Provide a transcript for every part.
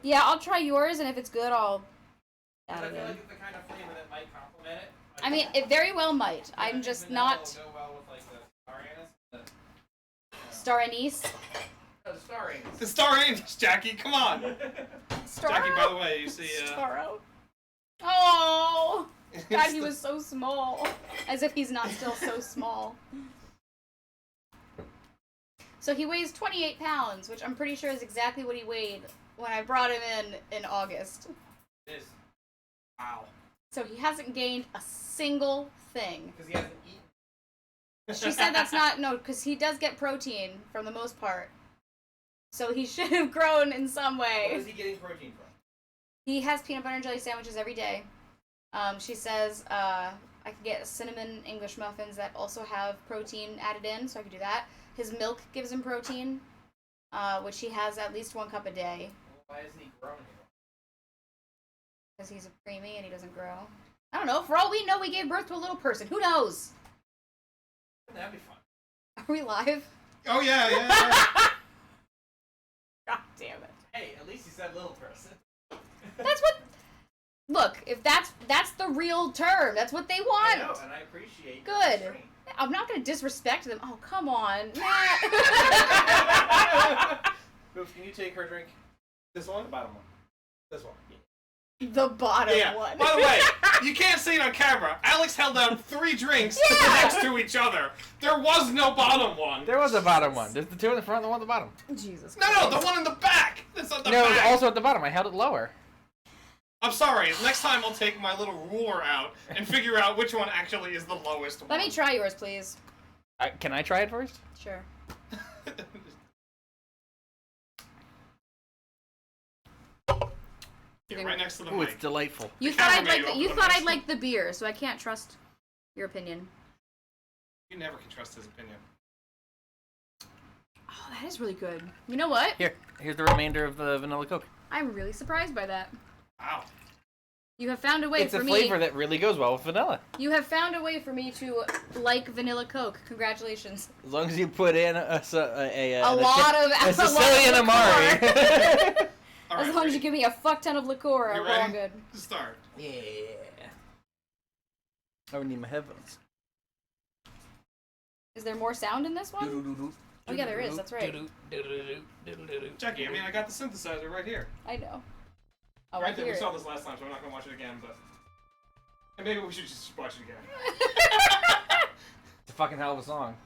Yeah, I'll try yours, and if it's good, I'll add I it feel in. like it's the kind of flavor that might complement it. I mean, it very well might. I'm just not... Will go well with, like, the star anise. Star anise? The star anise. The star anise, Jackie, come on! Jackie, by the way, you see... Starro. Oh! God, he was so small. As if he's not still so small. So he weighs 28 pounds, which I'm pretty sure is exactly what he weighed when I brought him in August. It is. Wow. So he hasn't gained a single thing. Because he hasn't eaten. She said that's not... No, because he does get protein, for the most part. So he should have grown in some way. Where is he getting protein from? He has peanut butter and jelly sandwiches every day. She says I can get cinnamon English muffins that also have protein added in, so I can do that. His milk gives him protein, which he has at least 1 cup a day. Why isn't he growing? Because he's a preemie and he doesn't grow. I don't know. For all we know, we gave birth to a little person. Who knows? That'd be fun. Are we live? Oh, yeah. God damn it. Hey, at least he said little person. That's what... Look, if that's the real term. That's what they want. I know, and I appreciate Good. your I'm not going to disrespect them. Oh, come on. Oops, can you take her drink? This one? The bottom one. This one. Yeah. The bottom Yeah. one. By the way, you can't see it on camera. Alex held out 3 drinks next to each other. There was no bottom one. There was a bottom one. There's the 2 in the front and the 1 at the bottom. Jesus No, Christ. the one in the back. That's not the No, it was back. also at the bottom. I held it lower. I'm sorry. Next time I'll take my little ruler out and figure out which one actually is the lowest one. Let me try yours, please. Can I try it first? Sure. Yeah, right next to the Ooh, mic. it's delightful. You The thought camera I'd made like you you open thought the I'd mic. like the beer, so I can't trust your opinion. You never can trust his opinion. Oh, that is really good. You know what? Here's the remainder of the vanilla Coke. I'm really surprised by that. Wow. You have found a way It's for a me. flavor that really goes well with vanilla. You have found a way for me to like vanilla Coke. Congratulations. As long as you put in a lot of Sicilian Amari. All As right, long as you ready? give me a fuck ton of liqueur, You we're all ready? good. Start. Yeah. I would need my headphones. Is there more sound in this one? Oh yeah, there is. That's right. Jackie, I mean, I got the synthesizer right here. I know. Oh, I Right there. hear We it. saw this last time, so I'm not gonna watch it again. But and maybe we should just watch it again. It's a fucking hell of a song.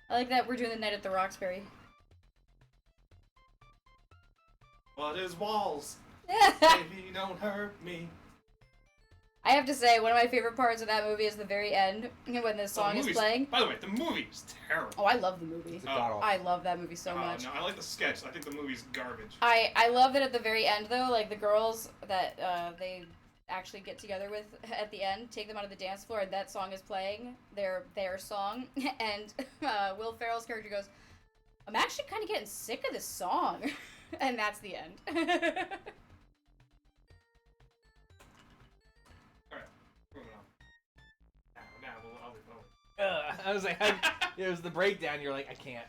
I like that we're doing the night at the Roxbury. What is walls? I Baby, don't hurt me. have to say, one of my favorite parts of that movie is the very end, when the song is playing. By the way, the movie's terrible. Oh, I love the movie. It's a god-awful. I love that movie so Oh, much. no, I like the sketch. I think the movie's garbage. I love that at the very end, though, like, the girls that they actually get together with at the end, take them out of the dance floor, and that song is playing, their song, and Will Ferrell's character goes, I'm actually kind of getting sick of this song. And that's the end. Alright, moving on. Now I'll be going. I was like, it was the breakdown. You're like, I can't.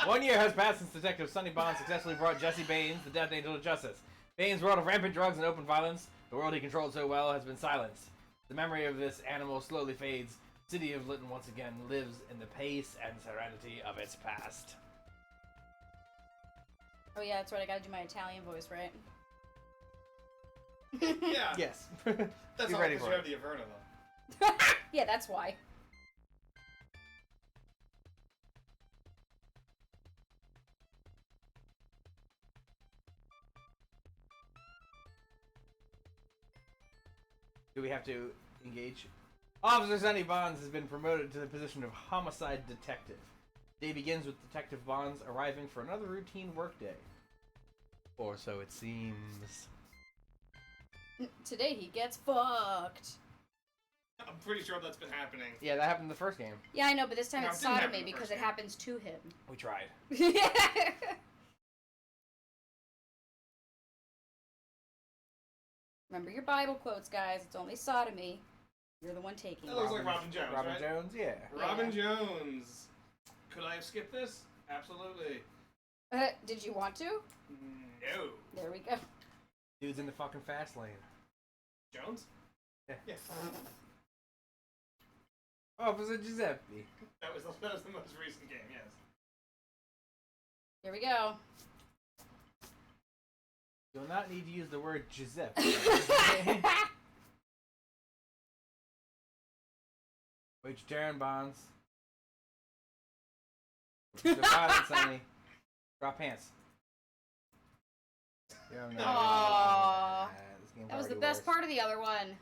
1 year has passed since Detective Sonny Bond successfully brought Jesse Baines, the Death Angel, to justice. Baines' world of rampant drugs and open violence, the world he controlled so well, has been silenced. The memory of this animal slowly fades. The city of Lytton once again lives in the pace and serenity of its past. Oh yeah, that's right, I gotta do my Italian voice, right? Yeah. Yes. That's Be all ready because for you it. have the Averna, though. Yeah, that's why. Do we have to engage? Officer Sonny Bonds has been promoted to the position of homicide detective. Day begins with Detective Bonds arriving for another routine workday. Or so it seems. Today he gets fucked. I'm pretty sure that's been happening. Yeah, that happened in the first game. Yeah, I know, but this time No, it's it didn't happen sodomy in the because first it game. happens to him. We tried. Remember your Bible quotes, guys. It's only sodomy. You're the one taking That it. looks like Robin Jones, Robin right? Jones, yeah. Robin Jones. Could I have skipped this? Absolutely. Did you want to? No. There we go. Dude's in the fucking fast lane. Jones? Yeah. Yes. Officer Giuseppe. That was the most recent game, yes. Here we go. You'll not need to use the word Giuseppe. Vegetarian Bonds. The violence, Sonny. Drop pants. Yeah, no, Aww. this game's That was the already best worse. part of the other one.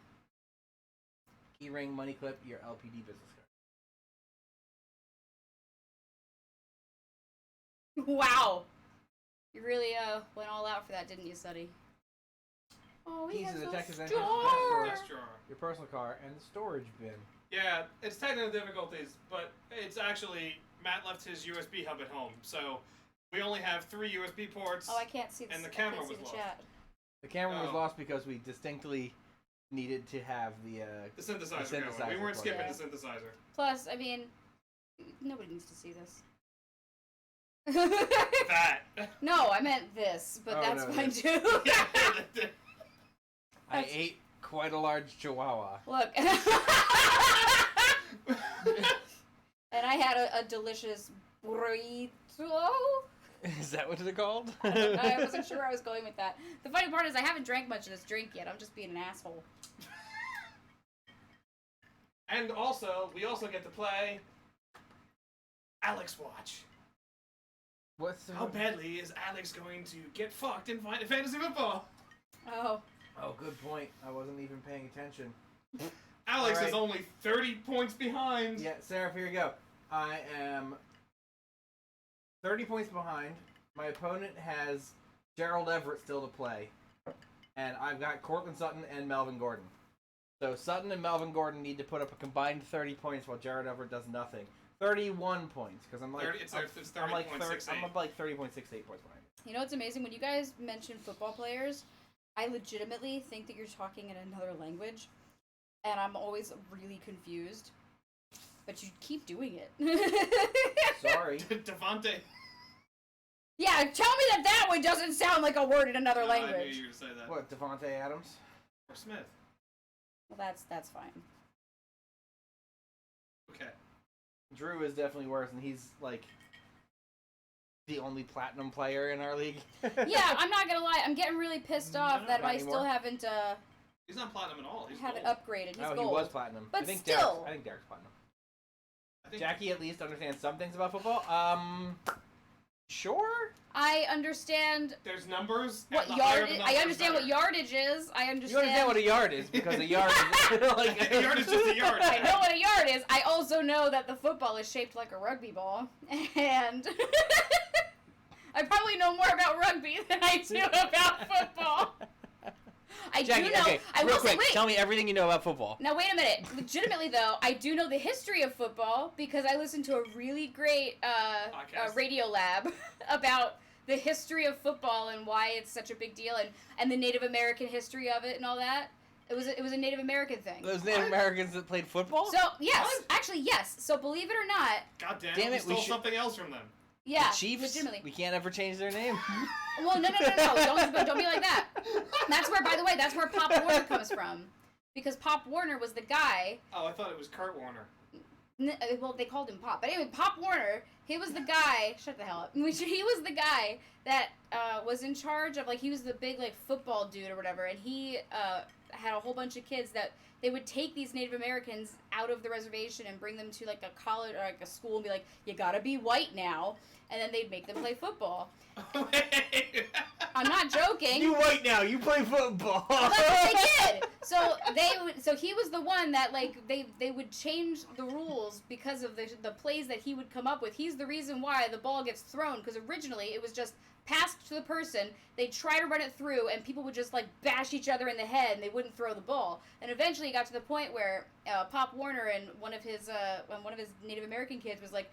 Key ring, money clip, your LPD business card. Wow. You really went all out for that, didn't you, Sonny? Oh, he Keys has to the those detective's entrance stars. Desk drawer. Your personal car and the storage bin. Yeah, it's technical difficulties, but it's actually Matt left his USB hub at home, so we only have 3 USB ports. Oh, I can't see And the I camera can't see was the lost. chat. The camera was Oh. lost because we distinctly needed to have the The synthesizer, The going. We synthesizer weren't plug. skipping Yeah. the synthesizer. Plus, I mean, nobody needs to see this. That. No, I meant this, but Oh, that's no, fine this. too. I That's- ate quite a large chihuahua. Look. And I had a delicious burrito. Is that what they're called? I wasn't sure where I was going with that. The funny part is I haven't drank much of this drink yet. I'm just being an asshole. And also, we also get to play Alex Watch. What's the... How badly is Alex going to get fucked in fantasy football? Oh. Oh, good point. I wasn't even paying attention. Alex All is right. only 30 points behind. Yeah, Sarah, here you go. I am 30 points behind. My opponent has Gerald Everett still to play. And I've got Cortland Sutton and Melvin Gordon. So Sutton and Melvin Gordon need to put up a combined 30 points while Gerald Everett does nothing. 31 points, because I'm like... 30, it's I'm like 30.68. I'm up like 30.68 points behind. You know what's amazing? When you guys mention football players, I legitimately think that you're talking in another language. And I'm always really confused. But you keep doing it. Sorry. Devontae. Yeah, tell me that one doesn't sound like a word in another I knew language. you were going to say that. What, Devontae Adams? Or Smith. Well, that's fine. Okay. Drew is definitely worse, and he's like the only platinum player in our league. Yeah, I'm not gonna lie. I'm getting really pissed off No, that not I still anymore. haven't He's not platinum at all. He's haven't gold. upgraded. He's No, gold. he was platinum. But I think still. I think Derek's platinum. I think Jackie at least understands some things about football. Sure. I understand there's numbers. what and the higher the yardage. I numbers, understand what better. yardage is. I You understand. understand what a yard is because a yard is like A yard is just a yard. I know what a yard is. I also know that the football is shaped like a rugby ball, and I probably know more about rugby than I do about football. I Jackie, do know. okay, I real will quick, say, wait. tell me everything you know about football. Now wait a minute. Legitimately though, I do know the history of football because I listened to a really great Podcast. radio lab about the history of football and why it's such a big deal and the Native American history of it and all that. It was a Native American thing. Those Native What? Americans that played football? So yes, What? actually yes. So believe it or not, God damn, Damn we it, we stole should- something else from them. yeah, The Chiefs? legitimately. We can't ever change their name. Well, no, don't be like that. That's where, by the way, that's where Pop Warner comes from, because Pop Warner was the guy. Oh, I thought it was Kurt Warner. Well, they called him Pop, but anyway, Pop Warner. He was the guy. Shut the hell up. He was the guy that was in charge of he was the big football dude or whatever, and he had a whole bunch of kids that they would take these Native Americans out of the reservation and bring them to a college or a school and be like, you gotta be white now, and then they'd make them play football. I'm not joking. You white now. You play football. Well, that's what they did. So he was the one that they would change the rules because of the plays that he would come up with. He's the reason why the ball gets thrown, because originally it was just passed to the person, they'd try to run it through, and people would just bash each other in the head, and they wouldn't throw the ball. And eventually it got to the point where Pop Warner and one of his Native American kids was like,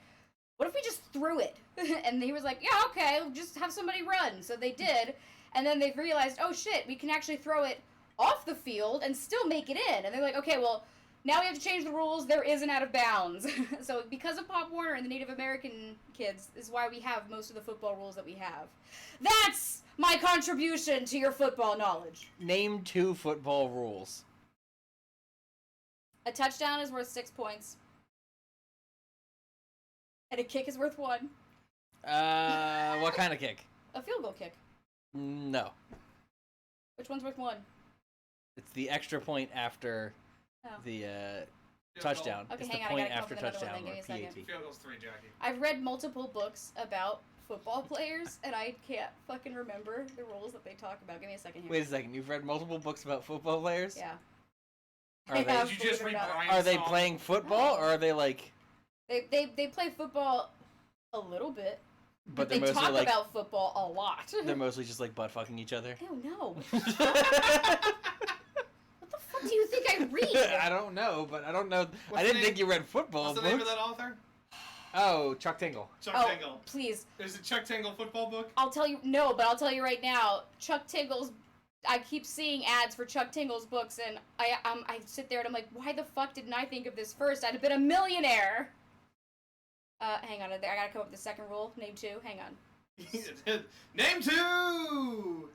what if we just threw it? And he was like, yeah, okay, we'll just have somebody run. So they did, and then they realized, oh shit, we can actually throw it off the field and still make it in. And they're like, okay, well, Now we have to change the rules. There is an out of bounds. So because of Pop Warner and the Native American kids is why we have most of the football rules that we have. That's my contribution to your football knowledge. Name 2 football rules. A touchdown is worth 6 points. And a kick is worth 1. What kind of kick? A field goal kick. No. Which one's worth 1? It's the extra point after Oh. the Field touchdown. Okay, It's hang the on, I point gotta come after up with another touchdown one, then or give me a second. Goal. PAT. Field goal's 3, Jackie. I've read multiple books about football players, and I can't fucking remember the rules that they talk about. Give me a second here. Wait a second. You've read multiple books about football players? Yeah. Are I they have, Did you just believe read it or not. Brian's Are they song? playing football or are they like? They play football a little bit, But they they're mostly talk like about football a lot. they're mostly just like butt fucking each other. Ew, no. What the fuck do you think I read? I don't know, but I don't know. What's I the didn't name- think you read football What's the books. name of that author? Oh, Chuck Tingle. Chuck Oh, Tingle. please. Is it Chuck Tingle football book? I'll tell you, no, but I'll tell you right now, Chuck Tingle's, I keep seeing ads for Chuck Tingle's books, and I sit there and I'm like, why the fuck didn't I think of this first? I'd have been a millionaire. Hang on, I gotta come up with the second rule. Name 2, hang on. Name 2!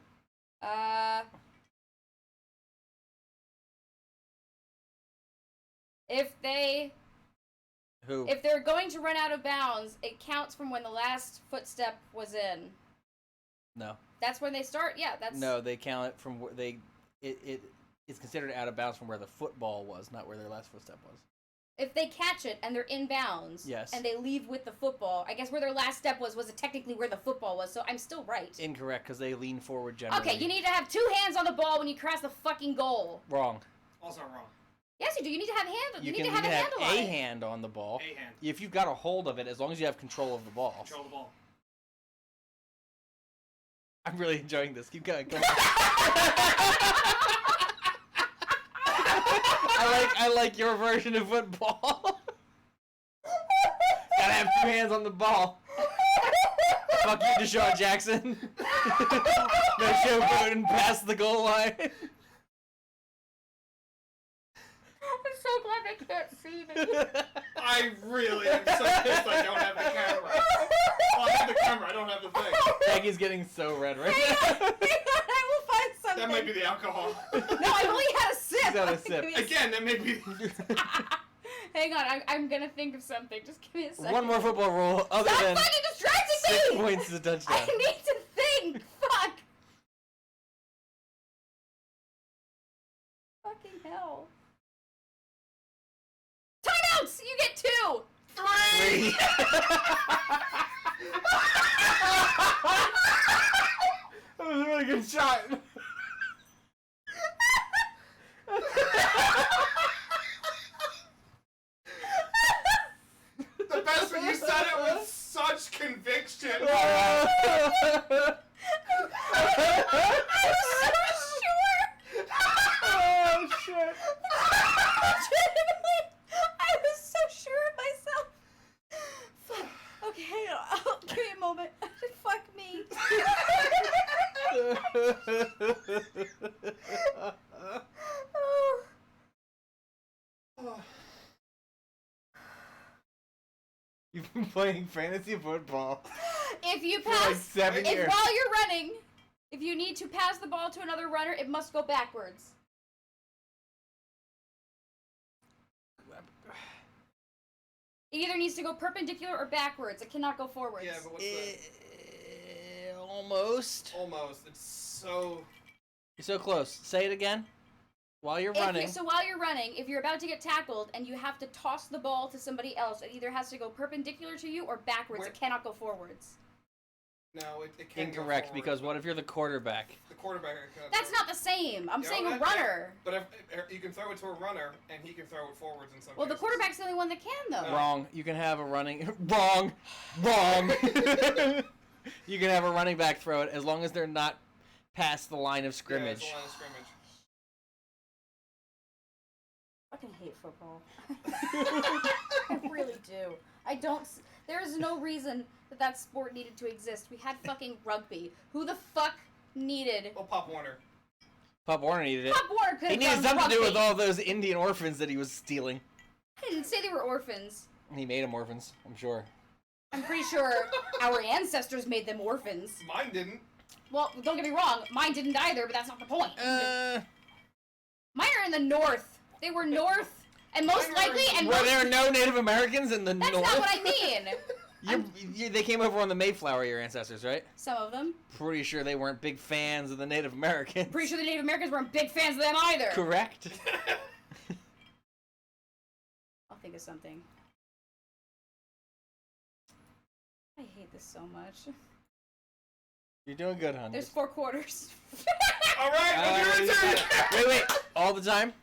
Who? If they're going to run out of bounds, it counts from when the last footstep was in. No. That's when they start. Yeah, that's. No, they count it from where they. It is considered out of bounds from where the football was, not where their last footstep was. If they catch it and they're in bounds, Yes. and they leave with the football, I guess where their last step was it technically where the football was. So I'm still right. Incorrect, because they lean forward generally. Okay, you need to have 2 hands on the ball when you cross the fucking goal. Wrong. Also wrong. Yes, you do. You need to have hand. You need can to have a handle on a it. hand on the ball. A hand. If you've got a hold of it, as long as you have control of the ball. Control the ball. I'm really enjoying this. Keep going. Come on. I like your version of football. Gotta have 2 hands on the ball. Fuck you, Deshaun Jackson. No showboating past the goal line. I'm so glad they can't see me. I really am so pissed I don't have the camera. Well, I have the camera, I don't have the thing. Maggie's getting so red right Hang on, now. I will find something. That might be the alcohol. No, I've only had a sip. She's had a sip. Give me a Again, that may be... Hang on, I'm gonna think of something. Just give me a second. One more football rule other Stop than fucking distracting 6 me! points is a touchdown. I need to think. Fuck. Fucking hell. Timeouts. You get 2. 3! That was a really good shot. The best when you said it with such conviction. I was so sure. Oh shit. Legitimately, I was so sure of myself. Fuck. Okay, hang on. Give me a moment. Fuck me. Oh. You've been playing fantasy football If you for like pass, 7 if years. while you're running, if you need to pass the ball to another runner, it must go backwards. It either needs to go perpendicular or backwards. It cannot go forwards. Yeah, but what's the... Almost. Almost. It's so... You're so close. Say it again. While you're If running. so while you're running, if you're about to get tackled and you have to toss the ball to somebody else, it either has to go perpendicular to you or backwards. Where- It cannot go forwards. No, it can't go Incorrect, forward. because what if you're the quarterback? The quarterback... That's not the same. I'm Yeah, saying well, a that- runner. But if you can throw it to a runner, and he can throw it forwards in some Well, the cases. quarterback's the only one that can, though. Wrong. You can have a running. Wrong. Wrong. You can have a running back throw it as long as they're not past the line of Yeah, scrimmage. it's a line of scrimmage. I fucking hate football. I really do. I don't. There is no reason that sport needed to exist. We had fucking rugby. Who the fuck needed? Oh, Pop Warner. Pop Warner needed it. Pop Warner could He have needed done something to do with rugby. all those Indian orphans that he was stealing. I didn't say they were orphans. He made them orphans, I'm sure. I'm pretty sure our ancestors made them orphans. Mine didn't. Well, don't get me wrong, mine didn't either, but that's not the point. Mine are in the north. They were north, and most Mine were likely, in- and Were most, there no Native Americans in the that's north? not what I mean. They came over on the Mayflower, your ancestors, right? Some of them. Pretty sure they weren't big fans of the Native Americans. Pretty sure the Native Americans weren't big fans of them either. Correct. I'll think of something. I hate this so much. You're doing good, hon. There's 4 quarters. All right, your turn. Wait, all the time?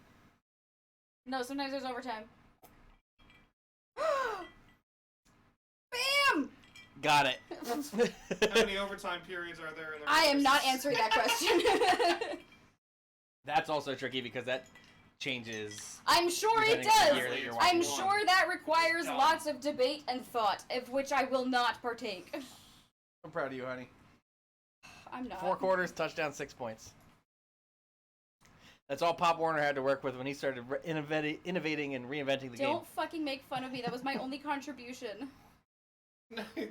No, sometimes there's overtime. Bam! Got it. How many overtime periods are there in the I am not regular answering that question. That's also tricky because that changes. I'm sure it Depending on the does. year that you're I'm watching. sure that requires Done. lots of debate and thought, of which I will not partake. I'm proud of you, honey. I'm not. 4 quarters, touchdown, 6 points. That's all Pop Warner had to work with when he started innovating and reinventing the game. Don't fucking make fun of me. That was my only contribution.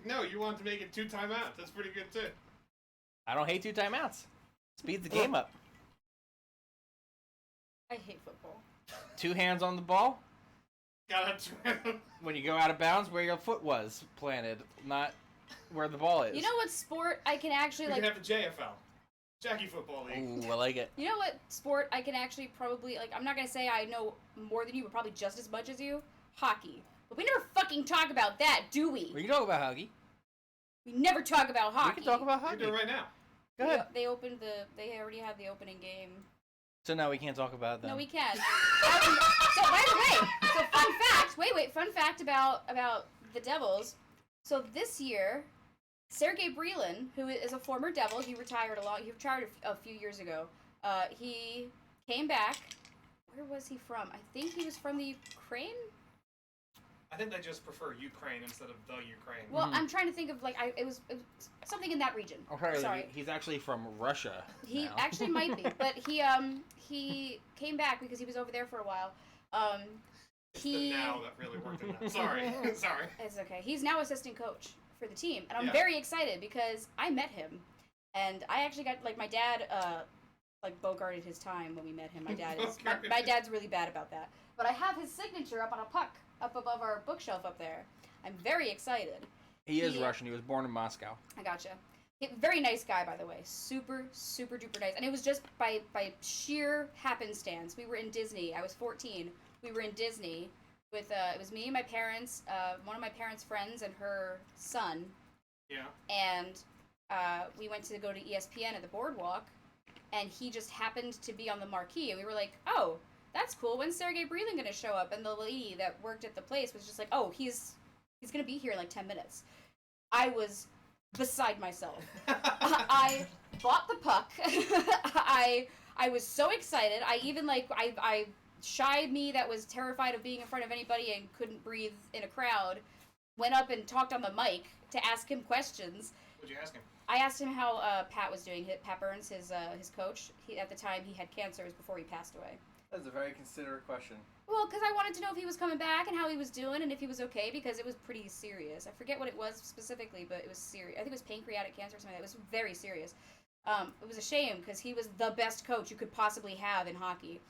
No, you wanted to make it 2 timeouts. That's pretty good too. I don't hate 2 timeouts. Speeds the game up. I hate football. 2 hands on the ball. Gotta When you go out of bounds, where your foot was planted, not where the ball is. You know what sport I can actually We like? can have the JFL, Jackie Football League. Ooh, I like it. You know what sport I can actually probably like? I'm not gonna say I know more than you, but probably just as much as you. Hockey. But we never fucking talk about that, do we? We can talk about hockey. We never talk about hockey. We can talk about We hockey. do it right now. Go ahead. They opened the. They already had the opening game. So now we can't talk about them. No, we can. So by the way, so fun fact. Fun fact about the Devils. So this year, Sergei Brylin, who is a former Devil, he retired a few years ago. He came back. Where was he from? I think he was from the Ukraine. I think they just prefer Ukraine instead of the Ukraine. Well, I'm trying to think of like it was something in that region. Okay, Sorry. he's actually from Russia. He now. actually might be, but he came back because he was over there for a while. It's the now that really worked in that. Sorry. Sorry. It's okay. He's now assistant coach for the team, and I'm Yeah. very excited because I met him, and I actually got like my dad like bogarted his time when we met him. My dad is my dad's really bad about that, but I have his signature up on a puck up above our bookshelf up there. I'm very excited. He is he- Russian. He was born in Moscow. I gotcha. Very nice guy, by the way. Super, super duper nice. And it was just by sheer happenstance. We were in Disney. I was 14. We were in Disney with, it was me and my parents, one of my parents' friends and her son. Yeah. And we went to go to ESPN at the boardwalk. And he just happened to be on the marquee. And we were like, oh, that's cool. When's Sergei Brylin going to show up? And the lady that worked at the place was just like, oh, he's going to be here in like 10 minutes. I was beside myself. I bought the puck. I was so excited. I even like I shy me that was terrified of being in front of anybody and couldn't breathe in a crowd went up and talked on the mic to ask him questions. What'd you ask him? I asked him how Pat was doing. Pat Burns, his coach. At the time he had cancer. It was before he passed away. That's a very considerate question. Well, because I wanted to know if he was coming back and how he was doing and if he was okay because it was pretty serious. I forget what it was specifically, but it was serious. I think it was pancreatic cancer or something. It was very serious. It was a shame because he was the best coach you could possibly have in hockey.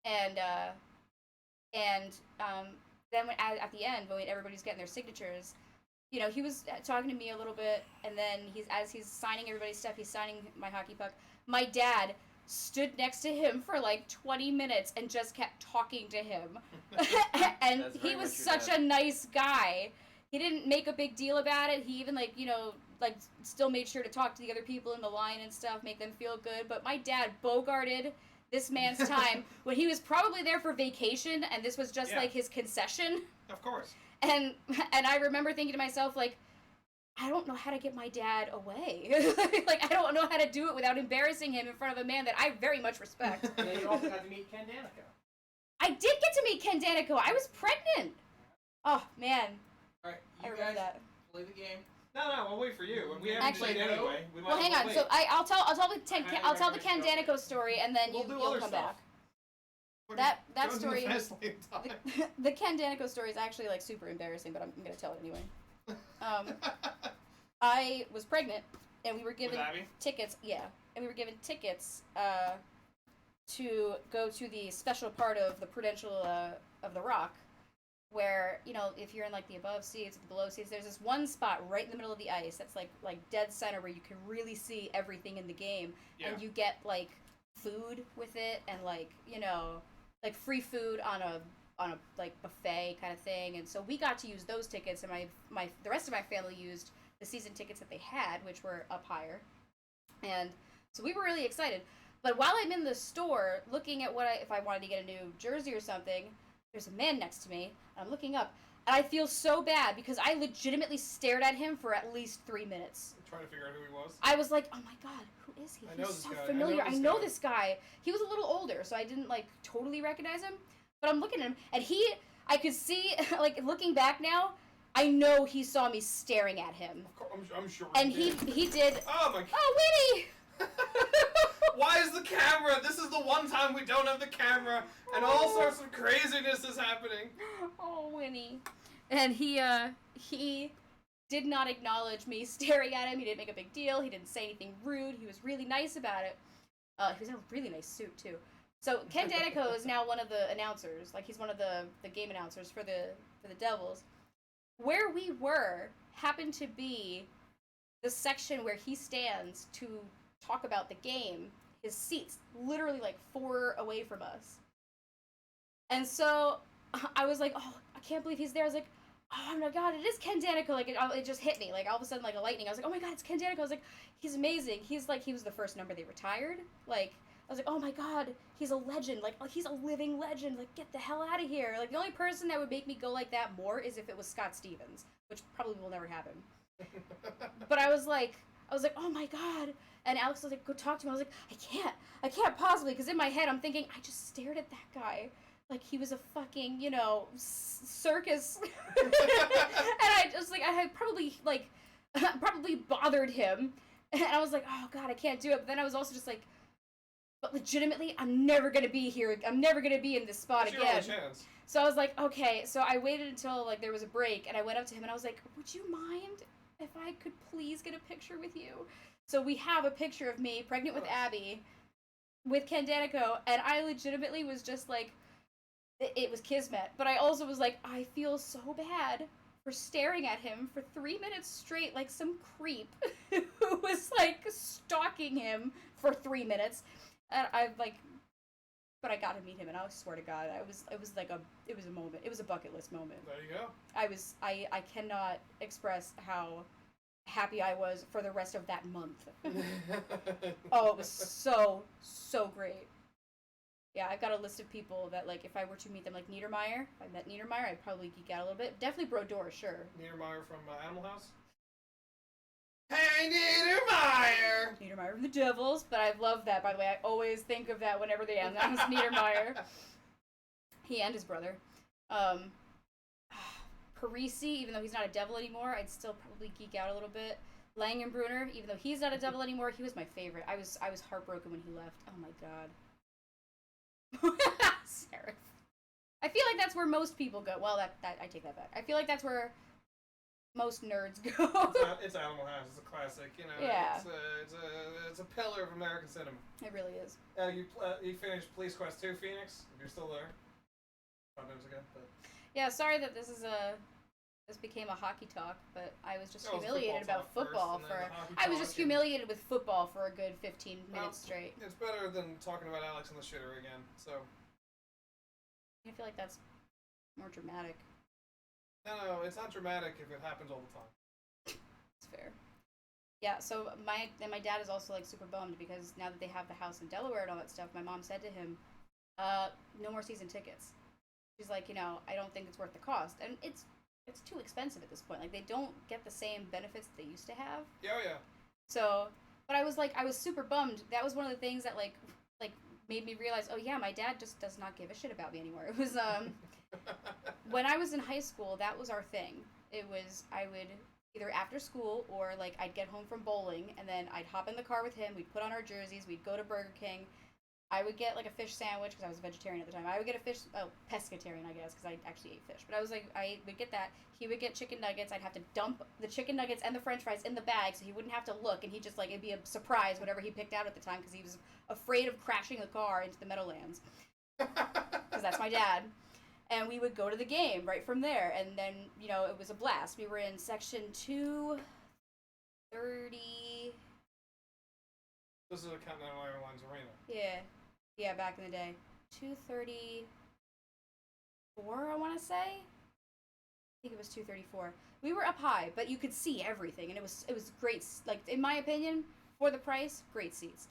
And then at the end, when everybody's getting their signatures, you know, he was talking to me a little bit, and then as he's signing everybody's stuff, he's signing my hockey puck. My dad stood next to him for like 20 minutes and just kept talking to him. And That's he very was much your such dad. a nice guy. He didn't make a big deal about it. He even like still made sure to talk to the other people in the line and stuff, make them feel good. But my dad bogarted this man's time when he was probably there for vacation, and this was just Yeah. like his concession. Of course. And I remember thinking to myself, like, I don't know how to get my dad away. Like, I don't know how to do it without embarrassing him in front of a man that I very much respect. And then you also got to meet Ken Danica. I did get to meet Ken Danico. I was pregnant. Oh, man. All right, I you remember guys that. play the game. No, I'll wait for you. We haven't Actually, played anyway. We might Well, as hang well on. wait. So I'll tell the Go. Candanico story, and then We'll do you'll other come stuff. back. We're that going to the story- fast lane time. The Candanico story is actually like super embarrassing, but I'm gonna tell it anyway. I was pregnant, and we were given With Abby? tickets. Yeah, and we were given tickets to go to the special part of the Prudential of the Rock, where if you're in like the above seats, the below seats, there's this one spot right in the middle of the ice that's like dead center where you can really see everything in the game, Yeah. and you get like food with it, and like free food on a like buffet kind of thing. And so we got to use those tickets, and the rest of my family used the season tickets that they had, which were up higher. And so we were really excited. But while I'm in the store looking at if I wanted to get a new jersey or something, there's a man next to me, and I'm looking up, and I feel so bad because I legitimately stared at him for at least 3 minutes. Trying to figure out who he was. I was like, oh my god, who is he? I know He's this so guy. familiar. I I know know this this guy. He was a little older, so I didn't like totally recognize him. But I'm looking at him, and I could see, like looking back now, I know he saw me staring at him. Of course, I'm sure. And he he did. Oh my. Oh, Winnie! Why is the camera? This is the one time we don't have the camera, and all sorts of craziness is happening. Oh, Winnie. And he did not acknowledge me staring at him. He didn't make a big deal. He didn't say anything rude. He was really nice about it. He was in a really nice suit, too. So Ken Danico is now one of the announcers. Like, he's one of the game announcers for the Devils. Where we were happened to be the section where he stands to talk about the game. His seat's literally like 4 away from us. And so I was like, oh, I can't believe he's there. I was like, oh my god, it is Ken Danico. Like, it just hit me. Like, all of a sudden, like a lightning. I was like, oh my god, it's Ken Danico. I was like, he's amazing. He was the first number they retired. Like, I was like, oh my god, he's a legend. Like, he's a living legend. Like, get the hell out of here. Like, the only person that would make me go like that more is if it was Scott Stevens, which probably will never happen. But I was like, oh my god. And Alex was like, go talk to him. I was like, I can't possibly, because in my head I'm thinking, I just stared at that guy like he was a fucking, circus. And I just, like, I had probably bothered him. And I was like, oh god, I can't do it. But then I was also just like, but legitimately, I'm never going to be here. I'm never going to be in this spot It's your again. only chance. So I was like, okay. So I waited until, like, there was a break, and I went up to him, and I was like, would you mind if I could please get a picture with you? So we have a picture of me, pregnant with Abby, with Ken Danico, and I legitimately was just like, it was kismet. But I also was like, I feel so bad for staring at him for 3 minutes straight like some creep who was, like, stalking him for 3 minutes. And but I got to meet him, and I swear to God, it was a moment. It was a bucket list moment. There you go. I cannot express how happy I was for the rest of that month. Oh, it was so great. Yeah, I've got a list of people that, like, if I were to meet them, like Niedermeyer, if I met Niedermeyer, I'd probably geek out a little bit. Definitely Brodeur, sure. Niedermeyer from Animal House. Hey, Niedermeyer! Niedermeyer from the Devils, but I love that, by the way. I always think of that whenever they announce Niedermeyer. He and his brother. Parisi, even though he's not a Devil anymore, I'd still probably geek out a little bit. Langenbrunner, even though he's not a Devil anymore, he was my favorite. I was heartbroken when he left. Oh my god. Seraph. I feel like that's where most people go. Well, that I take that back. I feel like that's where most nerds go. It's Animal House. It's a classic. Yeah. It's a pillar of American cinema. It really is. You finished Police Quest 2, Phoenix. If you're still there. 5 minutes ago. But... Yeah, sorry that this became a hockey talk, but I was just That was humiliated about football football first, and then the hockey I was talk, just and- humiliated with football for a good 15 minutes straight. It's better than talking about Alex and the shitter again. So. I feel like that's more dramatic. No, it's not dramatic if it happens all the time. It's fair. Yeah, so my dad is also, like, super bummed because now that they have the house in Delaware and all that stuff, my mom said to him, no more season tickets. She's like, I don't think it's worth the cost. And it's too expensive at this point. Like, they don't get the same benefits that they used to have. Yeah, oh yeah. So, but I was super bummed. That was one of the things that, like made me realize, oh yeah, my dad just does not give a shit about me anymore. It was, when I was in high school, that was our thing. It was, I would either after school or like I'd get home from bowling and then I'd hop in the car with him. We'd put on our jerseys. We'd go to Burger King. I would get like a fish sandwich because I was a vegetarian at the time. I would get a pescatarian, I guess, because I actually ate fish. But I would get that. He would get chicken nuggets. I'd have to dump the chicken nuggets and the French fries in the bag so he wouldn't have to look, and he'd just like it'd be a surprise whatever he picked out at the time because he was afraid of crashing the car into the Meadowlands because that's my dad. And we would go to the game right from there, and then it was a blast. We were in section 230. This is a Continental Airlines Arena. Yeah, back in the day. 234, I want to say. I think it was 234. We were up high, but you could see everything, and it was great. Like in my opinion, for the price, great seats.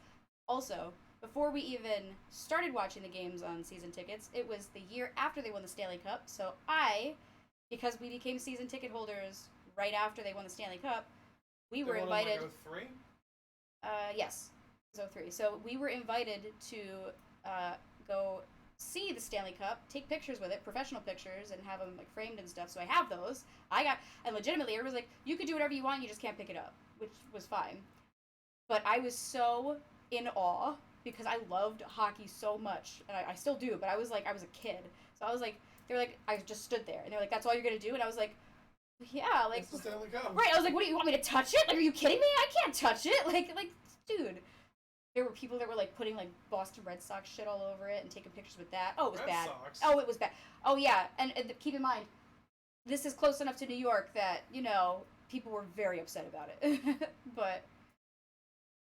Also, before we even started watching the games on season tickets, it was the year after they won the Stanley Cup. So because we became season ticket holders right after they won the Stanley Cup, we were invited. They won in 03? Yes. 03. So we were invited to go see the Stanley Cup, take pictures with it, professional pictures, and have them like framed and stuff. So I have those. And legitimately, everyone was like, you could do whatever you want, you just can't pick it up, which was fine. But I was so in awe because I loved hockey so much, and I still do. But I was a kid, so I was like, they were like, I just stood there, and they were like, that's all you're gonna do, and I was like, yeah, like it's the Stanley Cup. Right. I was like, what do you want me to touch it? Like, are you kidding me? I can't touch it. Like, dude. There were people that were like putting like Boston Red Sox shit all over it and taking pictures with that. Oh, it was Red bad. Sox. Oh, it was bad. Oh yeah, and keep in mind, this is close enough to New York that people were very upset about it. But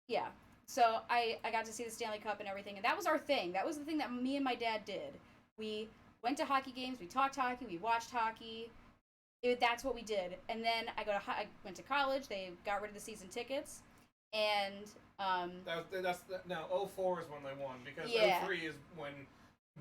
yeah, so I got to see the Stanley Cup and everything, and that was our thing. That was the thing that me and my dad did. We went to hockey games. We talked hockey. We watched hockey. That's what we did. And then I went to college. They got rid of the season tickets. And that's now 04 is when they won because Yeah. 03 is when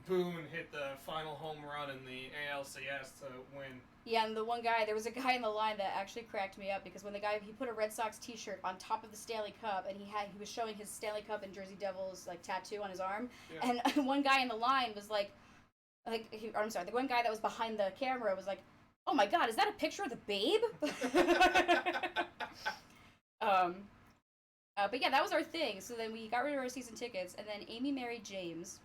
Boone hit the final home run in the ALCS to win. Yeah, and there was a guy in the line that actually cracked me up because when he put a Red Sox T-shirt on top of the Stanley Cup and he was showing his Stanley Cup and Jersey Devils like tattoo on his arm, Yeah. and one guy in the line was the one guy that was behind the camera was like, "Oh my God, is that a picture of the Babe?" But yeah, that was our thing. So then we got rid of our season tickets, and then Amy married James,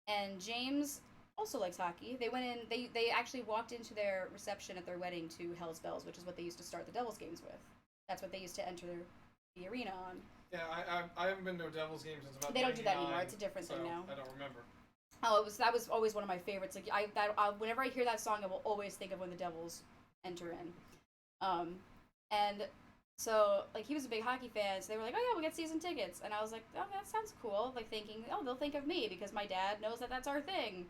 and James also likes hockey. They went in. They actually walked into their reception at their wedding to Hell's Bells, which is what they used to start the Devils games with. That's what they used to enter the arena on. Yeah, I haven't been to a Devils game since about. They don't do that anymore. 99, It's a different thing now. I don't remember. Oh, that was always one of my favorites. Like whenever I hear that song, I will always think of when the Devils enter in. And so like he was a big hockey fan, so they were like, "Oh yeah, we'll get season tickets," and I was like, "Oh, that sounds cool." Like thinking, "Oh, they'll think of me because my dad knows that that's our thing."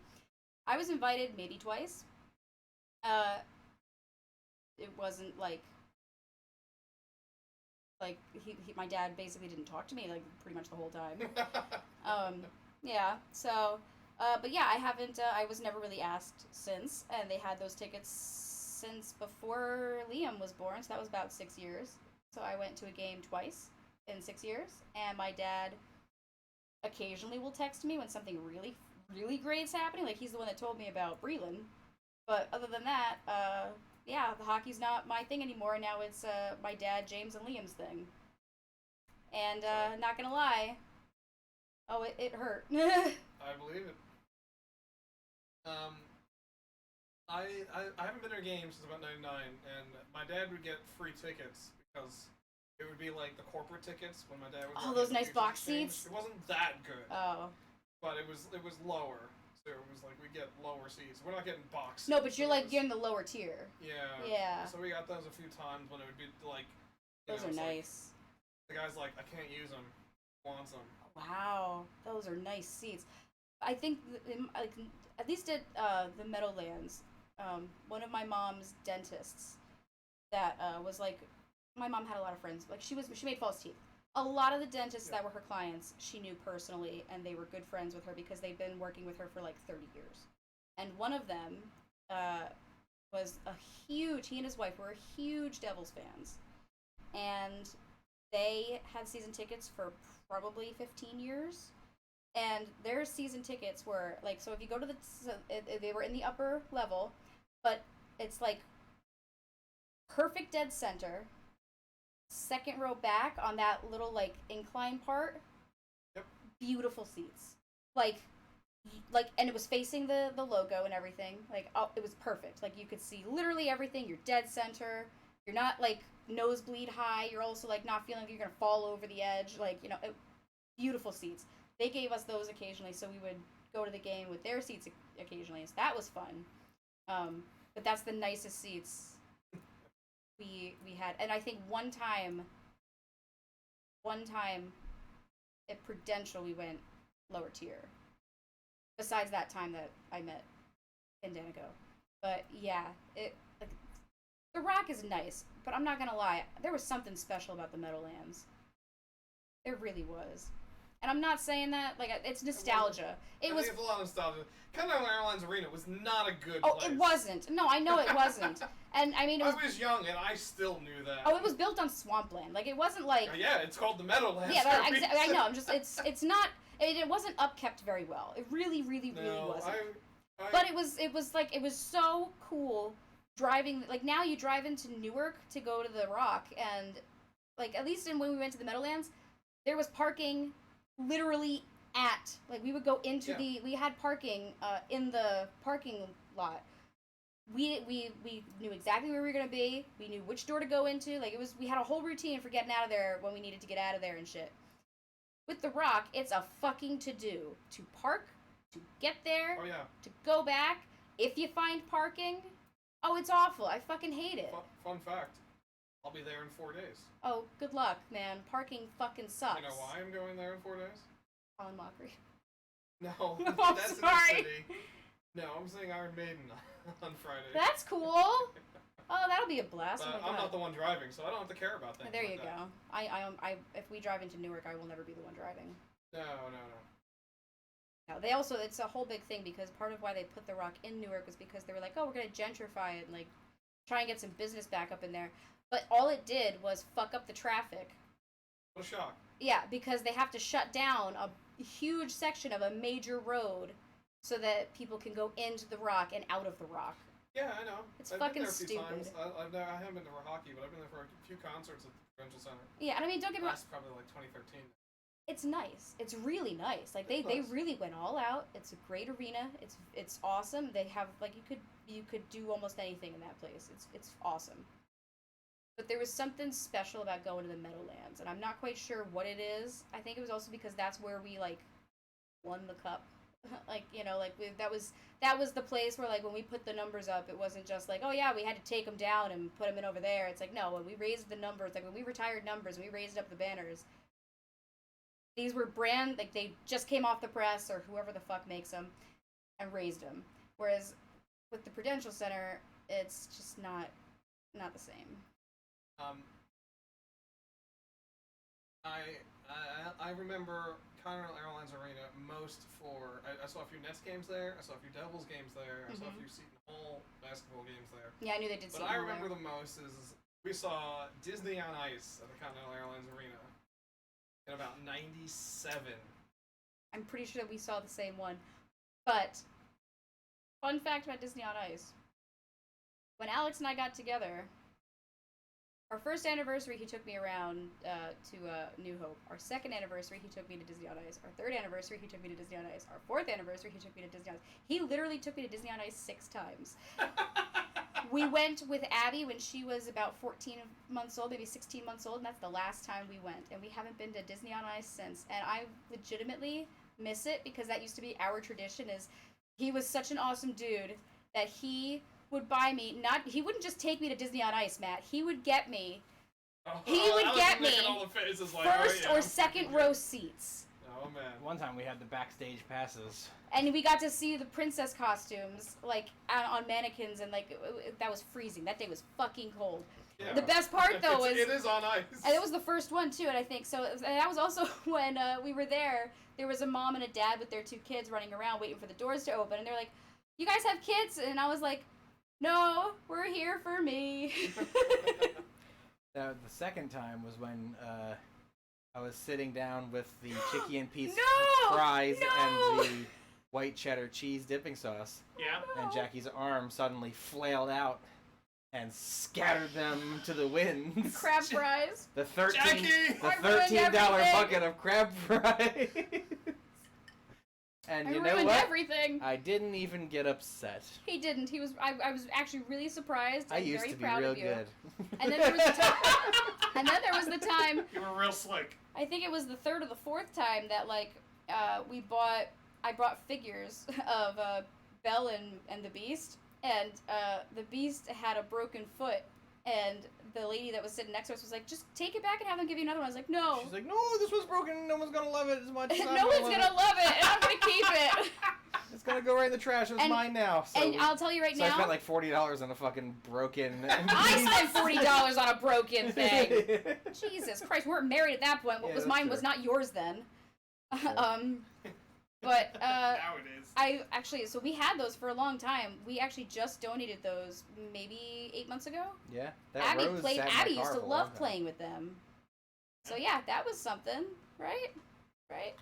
I was invited maybe twice. It wasn't like my dad basically didn't talk to me like pretty much the whole time. Yeah. So, but yeah, I haven't. I was never really asked since, and they had those tickets since before Liam was born. So that was about 6 years. So I went to a game twice in 6 years, and my dad occasionally will text me when something really, really great's happening. Like he's the one that told me about Breland. But other than that, yeah, the hockey's not my thing anymore. Now it's my dad, James, and Liam's thing. And not gonna lie, oh, it hurt. I believe it. I haven't been to a game since about 99, and my dad would get free tickets because it would be like the corporate tickets when my dad would. Oh, those nice box exchange. seats. It wasn't that good. Oh. But it was lower, so it was like we get lower seats. We're not getting box. No, but seats, you're so it like was- you're in the lower tier. Yeah. Yeah. So we got those a few times when it would be like. Those are it's like, nice. the guy's like, I can't use them. Wants them. Wow, those are nice seats. I think, like, at least at the Meadowlands, one of my mom's dentists that was like, my mom had a lot of friends. Like, she made false teeth. A lot of the dentists that were her clients, she knew personally, and they were good friends with her because they've been working with her for like 30 years. And one of them was he and his wife were huge Devils fans. And they had season tickets for probably 15 years. And their season tickets were like, so if you go to they were in the upper level, but it's like perfect dead center, second row back on that little like incline part. Yep. Beautiful seats. Like, and it was facing the logo and everything. Like, oh, it was perfect. Like, you could see literally everything. You're dead center. You're not like nosebleed high. You're also like not feeling like you're gonna fall over the edge. Like, you know, beautiful seats. They gave us those occasionally, so we would go to the game with their seats occasionally. So that was fun. But that's the nicest seats we had. And I think one time at Prudential we went lower tier. Besides that time that I met in Danica. But yeah, it like the Rock is nice, but I'm not gonna lie, there was something special about the Meadowlands. There really was. And I'm not saying that like it's nostalgia. It was a lot of nostalgia. Continental Airlines Arena was not a good Oh, place. it wasn't. No, I know it wasn't. And I mean, it I was. was young and I still knew that. Oh, it was built on swampland. Like it wasn't like. Yeah, it's called the Meadowlands. Yeah, but I know. I'm just. It's not. It wasn't upkept very well. It really wasn't. But it was like it was so cool driving. Like now you drive into Newark to go to the Rock, and like at least when we went to the Meadowlands, there was parking literally at like we would go into we had parking in the parking lot. We knew exactly where we were gonna be. We knew which door to go into. Like we had a whole routine for getting out of there when we needed to get out of there and shit. With the Rock, it's a fucking to do to park, to get there, to go back. If you find parking, oh, it's awful. I fucking hate it. Fun fact. I'll be there in 4 days. Oh, good luck, man. Parking fucking sucks. You know why I'm going there in 4 days? Colin Mockery. No, I'm that's sorry. in the city. No, I'm seeing Iron Maiden on Friday. That's cool. Oh, that'll be a blast. But Oh my I'm God. not the one driving, so I don't have to care about things. There like you that. go. I if we drive into Newark, I will never be the one driving. No. No, they also it's a whole big thing because part of why they put the Rock in Newark was because they were like, oh, we're gonna gentrify it and like try and get some business back up in there. But all it did was fuck up the traffic. What a shock. Yeah, because they have to shut down a huge section of a major road so that people can go into the Rock and out of the Rock. Yeah, I know. It's I've fucking been there a few stupid. times. I haven't been to hockey, but I've been there for a few concerts at the Prudential Center. Yeah, and I mean, don't get me wrong. That's probably like 2013. It's nice. It's really nice. Like It's they nice. really went all out. It's a great arena. It's awesome. They have like you could do almost anything in that place. It's awesome. But there was something special about going to the Meadowlands, and I'm not quite sure what it is. I think it was also because that's where we like won the cup. Like, you know, like that was the place where like when we put the numbers up, it wasn't just like, oh yeah, we had to take them down and put them in over there. It's like, no, when we raised the numbers, like when we retired numbers, we raised up the banners. These were brand, like they just came off the press or whoever the fuck makes them and raised them. Whereas with the Prudential Center, it's just not the same. I remember Continental Airlines Arena most for I saw a few Nets games there. I saw a few Devils games there. I saw a few Seton Hall basketball games there. Yeah, I knew they did. But I remember the most is we saw Disney on Ice at the Continental Airlines Arena in about '97. I'm pretty sure that we saw the same one. But fun fact about Disney on Ice: when Alex and I got together. Our first anniversary, he took me around to New Hope. Our second anniversary, he took me to Disney on Ice. Our third anniversary, he took me to Disney on Ice. Our fourth anniversary, he took me to Disney on Ice. He literally took me to Disney on Ice 6 times. We went with Abby when she was about 14 months old, maybe 16 months old, and that's the last time we went. And we haven't been to Disney on Ice since. And I legitimately miss it because that used to be our tradition. Is he was such an awesome dude that he would buy me he wouldn't just take me to Disney on Ice, Matt. He would get me he would get me first or second row seats. Oh man. One time we had the backstage passes. And we got to see the princess costumes like on mannequins and like that was freezing. That day was fucking cold. Yeah. The best part though was it is on ice. and it was the first one too, and I think so. And that was also when we were there. There was a mom and a dad with their 2 kids running around waiting for the doors to open, and they're like, "You guys have kids?" And I was like, "No, we're here for me." The second time was when I was sitting down with the Chicky and Pete's No! fries No! and the white cheddar cheese dipping sauce, Yeah. and Jackie's arm suddenly flailed out and scattered them to the winds. Crab fries. The $13 Jackie! I ruined everything. bucket of crab fries. And I you know ruined what? everything. I didn't even get upset. He didn't. He was. I was actually really surprised. I And used very to be proud real of you. good. And then there was the time. And then there was the time. You were real slick. I think it was the third or the fourth time that like I brought figures of Belle and the Beast, and the Beast had a broken foot, and the lady that was sitting next to us was like, just take it back and have them give you another one. I was like, no. She's like, no, this was broken. No one's gonna love it as much. As No one's gonna love it, and I'm gonna keep it. It's gonna go right in the trash. It's And- mine now. So And I'll tell you right so I now, spent like $40 on a fucking broken. I spent $40 on a broken thing. Jesus Christ, we weren't married at that point. What Yeah, was that's mine true. was not yours then. Sure. But Now it is. I actually, so we had those for a long time. We actually just donated those maybe 8 months ago. Yeah, that Rose sat in my Abby car used to for a long love time. playing with them. So yeah, that was something, right? Right.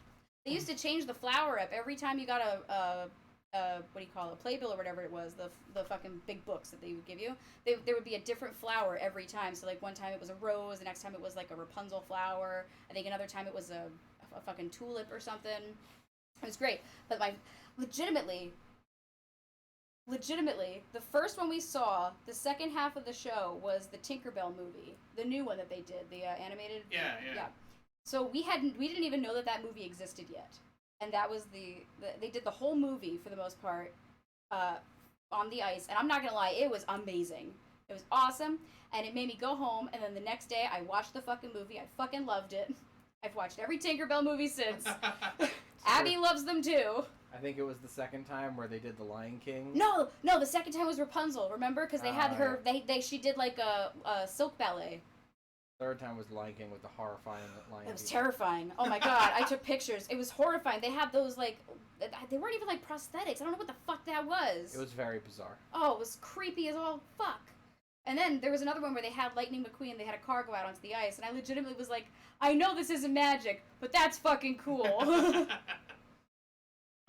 They used to change the flower up every time you got a what do you call it, a playbill or whatever it was, the fucking big books that they would give you. There would be a different flower every time. So like one time it was a rose, the next time it was like a Rapunzel flower. I think another time it was a fucking tulip or something. It was great. But legitimately, the first one we saw, the second half of the show was the Tinkerbell movie, the new one that they did, the animated. Yeah. So we didn't even know that movie existed yet, and that was they did the whole movie for the most part, on the ice, and I'm not gonna lie, it was amazing. It was awesome, and it made me go home, and then the next day I watched the fucking movie. I fucking loved it. I've watched every Tinkerbell movie since. Abby loves them too. I think it was the second time where they did the Lion King. No, the second time was Rapunzel. Remember, because they had her. She did like a silk ballet. Third time was the Lion King with the horrifying lion. It was people. terrifying. Oh my god, I took pictures. It was horrifying. They had those like, they weren't even like prosthetics. I don't know what the fuck that was. It was very bizarre. Oh, it was creepy as all fuck. And then there was another one where they had Lightning McQueen. They had a car go out onto the ice, and I legitimately was like, I know this isn't magic, but that's fucking cool. All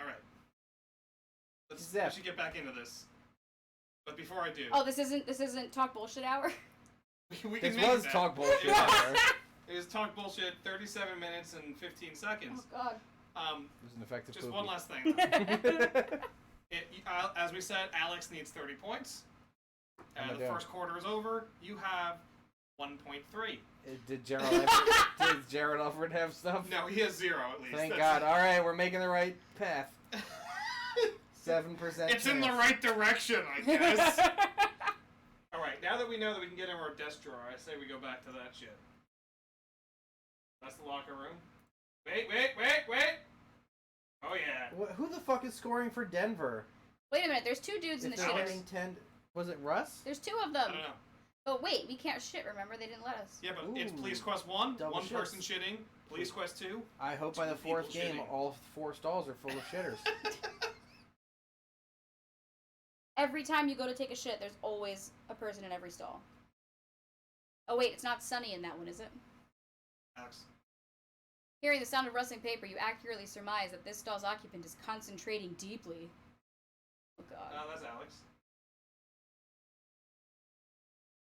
right. We Zep. should get back into this. But before I do, Oh, this isn't talk bullshit hour. we can This make was it that. talk bullshit. It was. hour. It was talk bullshit. 37 minutes and 15 seconds. Oh god. It was an effective Just poopy. one last thing. Though. As we said, Alex needs 30 points. How'd I The do? first quarter is over. You have 1.3. Did Gerald Alfred have stuff? No, he has 0 at least. Thank That's God. All right, we're making the right path. 7%. It's in the right direction, I guess. All right, now that we know that we can get in our desk drawer, I say we go back to that shit. That's the locker room. Wait. Oh yeah. Who the fuck is scoring for Denver? Wait a minute. There's two dudes in If the they're shitters. winning 10, was it Russ? There's two of I them. don't know. But wait, we can't shit. Remember, they didn't let us. Yeah, but it's Ooh. Police Quest 1, Double one shits. person shitting. Police Quest 2. I hope by the Two people fourth game, shitting. all 4 stalls are full of shitters. Every time you go to take a shit, there's always a person in every stall. Oh wait, it's not Sunny in that one, is it? Alex. Hearing the sound of rustling paper, you accurately surmise that this stall's occupant is concentrating deeply. Oh god. No, that's Alex.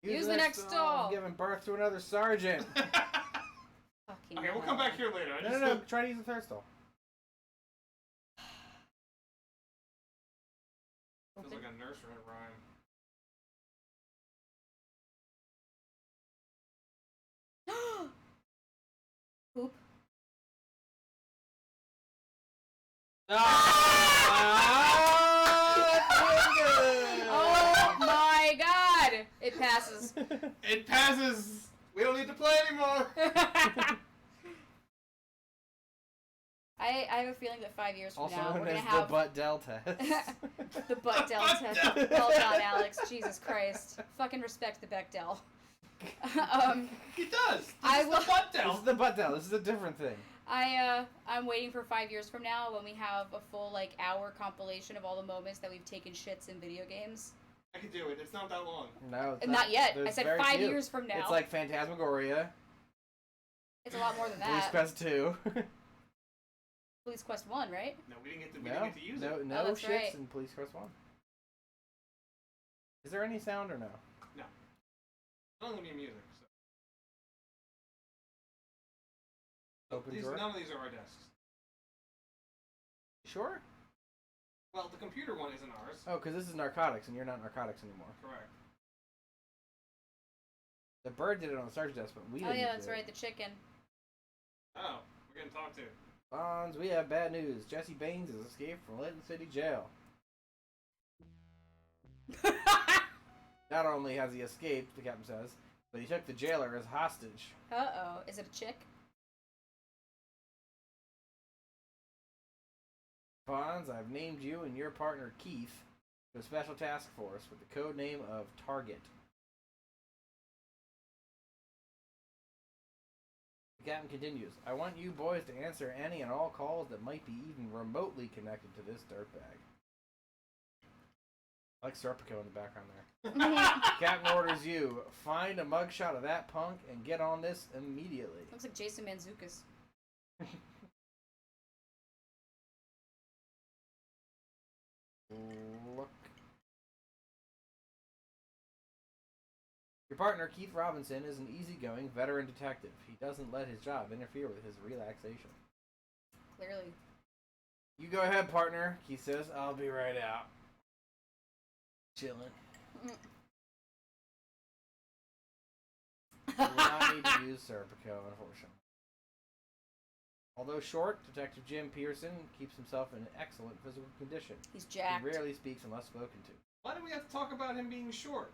Use the next stall. I'm giving birth to another sergeant. Fucking Okay, we'll come hell. back here later. I No, just no. look- Try to use the third stall. Feels like a nursery rhyme. Poop. Oh my god! It passes. It passes. We don't need to play anymore. I have a feeling that 5 years from Also now we're known gonna as have the butt del test. the Bechdel Butt test. del. Well done, Alex. Jesus Christ. Fucking respect the Bechdel. He does. This I is will- the butt This del. is the butt del. This is a different thing. I'm waiting for 5 years from now when we have a full like hour compilation of all the moments that we've taken shits in video games. I can do it. It's not that long. No, it's Not yet. There's I said very 5 few. years from now. It's like Phantasmagoria, It's a lot more than Police that. Quest 2. Police Quest 1, right? No, we didn't no, get to use no, it. no that's shits right. in Police Quest 1. Is there any sound or no? No. None of them need music. So. Open drawer? None of these are our desks. Sure? Well, the computer one isn't ours. Oh, because this is narcotics, and you're not narcotics anymore. Correct. The bird did it on the sergeant's desk, but we Oh didn't. yeah, that's do it. right. The chicken. Oh, we're getting talked to. Bonds, we have bad news. Jesse Baines has escaped from Linton City Jail. Not only has he escaped, the captain says, but he took the jailer as hostage. Uh-oh. Is it a chick? Bonds, I've named you and your partner Keith to a special task force with the code name of Target. The captain continues, I want you boys to answer any and all calls that might be even remotely connected to this dirtbag. I like Serpico in the background there. Captain orders you, find a mugshot of that punk and get on this immediately. Looks like Jason Mantzoukas. Look. Your partner, Keith Robinson, is an easygoing veteran detective. He doesn't let his job interfere with his relaxation. Clearly. You go ahead, partner, Keith says. I'll be right out. Chillin'. You will not need to use Serpico, unfortunately. Although short, Detective Jim Pearson keeps himself in excellent physical condition. He's jacked. He rarely speaks unless spoken to. Why do we have to talk about him being short?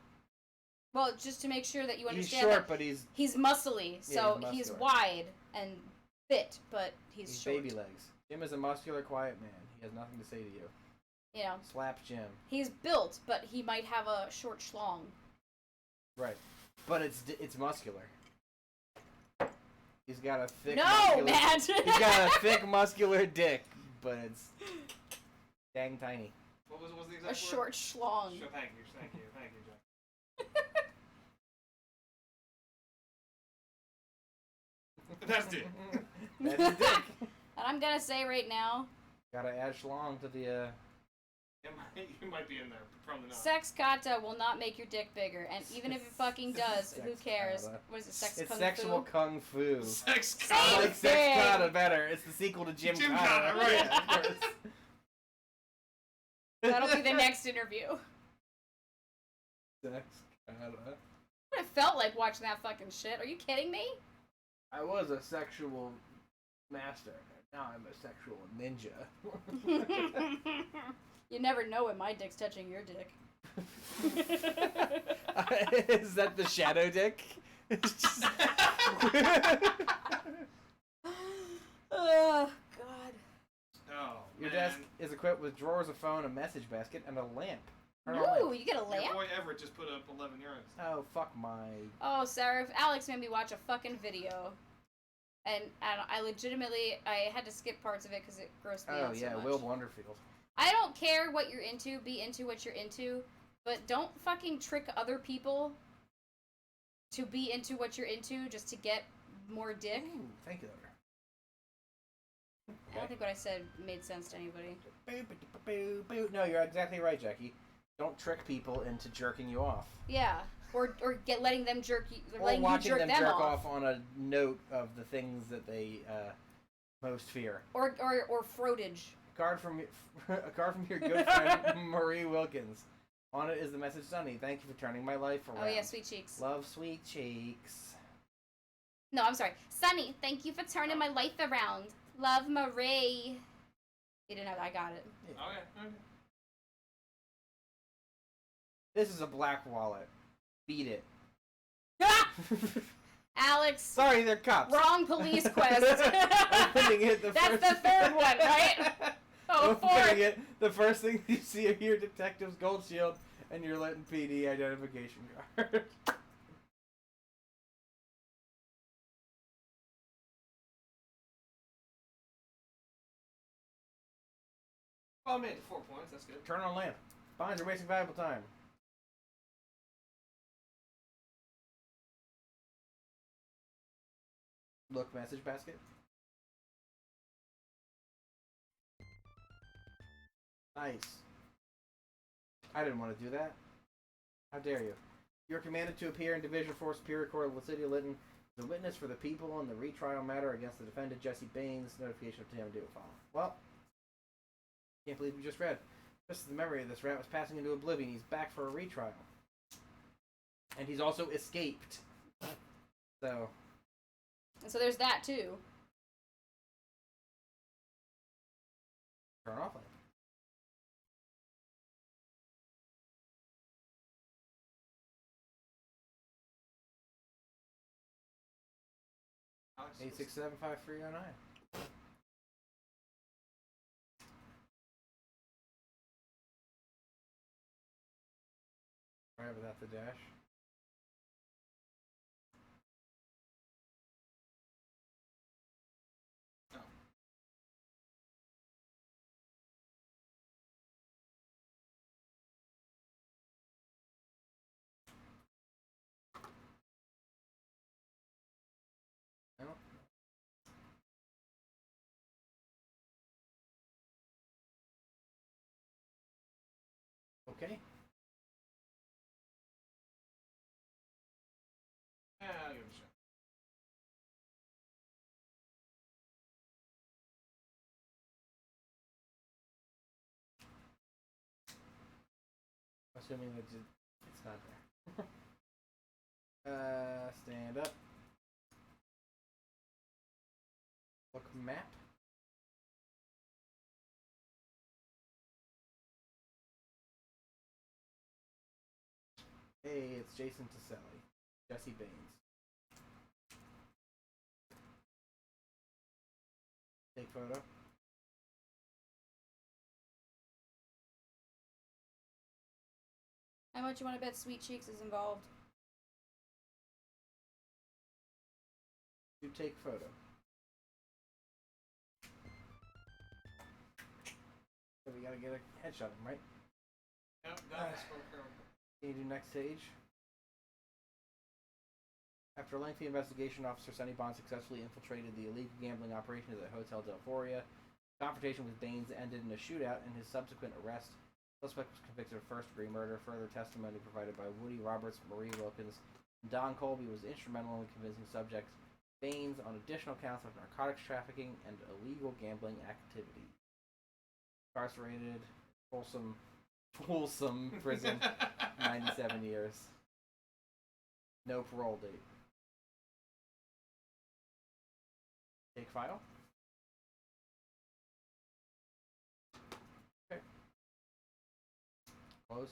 Well, just to make sure that you He's understand short, that but he's he's muscly, so he's he's muscular. wide and fit, but he's short. baby legs. Jim is a muscular, quiet man. He has nothing to say to you. You know, Slap Jim. he's built, but he might have a short schlong. Right. But it's muscular. He's got a thick No, muscular, man! He's got a thick muscular dick, but it's dang tiny. What was the exact A word? short schlong. Sure, thank you, Jack. That's it. That's his dick. And I'm gonna say right now, Gotta add schlong to the You might be in there, but probably not. sex kata will not make your dick bigger, and even if it fucking does, who Sex cares? kata. What is it, sex It's kung sexual fu? kung fu. Sex Same I con. like Sex thing. Kata better. It's the sequel to Jim Jim Kata. Kata, right. Yeah, of course. That'll be the next interview. Sex Kata. What it felt like watching that fucking shit. Are you kidding me? I was a sexual master. Now I'm a sexual ninja. You never know when my dick's touching your dick. Is that the shadow dick? It's just- Oh, God. Oh, Your man. desk is equipped with drawers, a phone, a message basket, and a lamp. Turn on Ooh, lamp. you get a Your lamp? boy Everett just put up 11 euros. Oh, fuck my... Oh, Sarah, if Alex made me watch a fucking video. And I legitimately, I had to skip parts of it because it grossed me Oh, out so yeah, much. Will Blunderfield. I don't care what you're into, be into what you're into, but don't fucking trick other people to be into what you're into just to get more dick. Ooh, thank you, Lover. I don't think what I said made sense to anybody. No, you're exactly right, Jackie. Don't trick people into jerking you off. Yeah, or letting them jerk you, Or letting you watching jerk them them jerk off. off on a note of the things that they most fear. Or frotage. A card from your good friend Marie Wilkins. On it is the message, Sonny. Thank you for turning my life around. Oh yeah, sweet cheeks. Love, sweet cheeks. No, I'm sorry. Sunny, thank you for turning my life around. Love, Marie. You didn't have. I got it. Okay. This is a black wallet. Beat it. Alex. Sorry, they're cops. Wrong police quest. Opening it, That's the third one, right? Oh, Opening fourth. it, the first thing you see are your detective's gold shield and your Linton PD identification card. Well, I made it 4 points. That's good. Turn on lamp. Bonds, you're wasting valuable time. Look, message basket. Nice. I didn't want to do that. How dare you? You're commanded to appear in Division 4 Superior Court of the City of Lytton as a witness for the people in the retrial matter against the defendant Jesse Baines. Notification of Tim Due follow. Well, can't believe we just read. Just as the memory of this rat was passing into oblivion, he's back for a retrial. And he's also escaped. So. And so there's that too. Turn off lamp. Alex, 8675309. Right without the dash. Oh. No. Okay. Yeah, I'll give it a shot. Assuming that it's not there. Stand up. Look map. Hey, it's Jason Tiselli. Jesse Baines. Take photo. How much you want to bet Sweet Cheeks is involved? You take photo. So we gotta get a headshot of him, right? Yep, that was for Carol. Can you do next stage? After a lengthy investigation, Officer Sonny Bond successfully infiltrated the illegal gambling operations at Hotel Delforia. Confrontation with Baines ended in a shootout, and his subsequent arrest. Suspect was convicted of first-degree murder. Further testimony provided by Woody Roberts, Marie Wilkins, and Don Colby was instrumental in convincing subject Baines on additional counts of narcotics trafficking and illegal gambling activity. Incarcerated, Folsom prison, 97 years. No parole date. Take file. Okay. Close.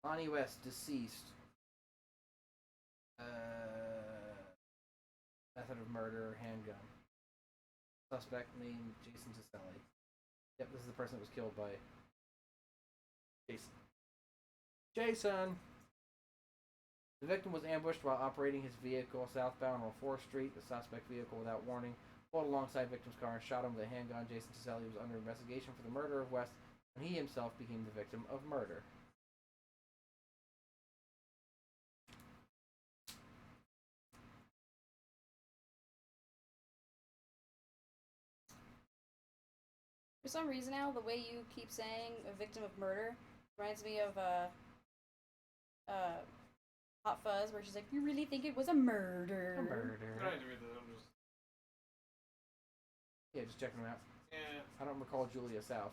Lonnie West, deceased. Method of murder, handgun. Suspect named Jason Tiselli. Yep, this is the person that was killed by Jason. Jason! The victim was ambushed while operating his vehicle southbound on 4th Street. The suspect vehicle, without warning, pulled alongside victim's car and shot him with a handgun. Jason Tiselli was under investigation for the murder of West, and he himself became the victim of murder. For some reason, Al, the way you keep saying a victim of murder reminds me of Hot Fuzz, where she's like, "You really think it was a murder?" A murder. I don't need to read that. I'm just. Yeah, just checking them out. Yeah. I don't recall Julia South.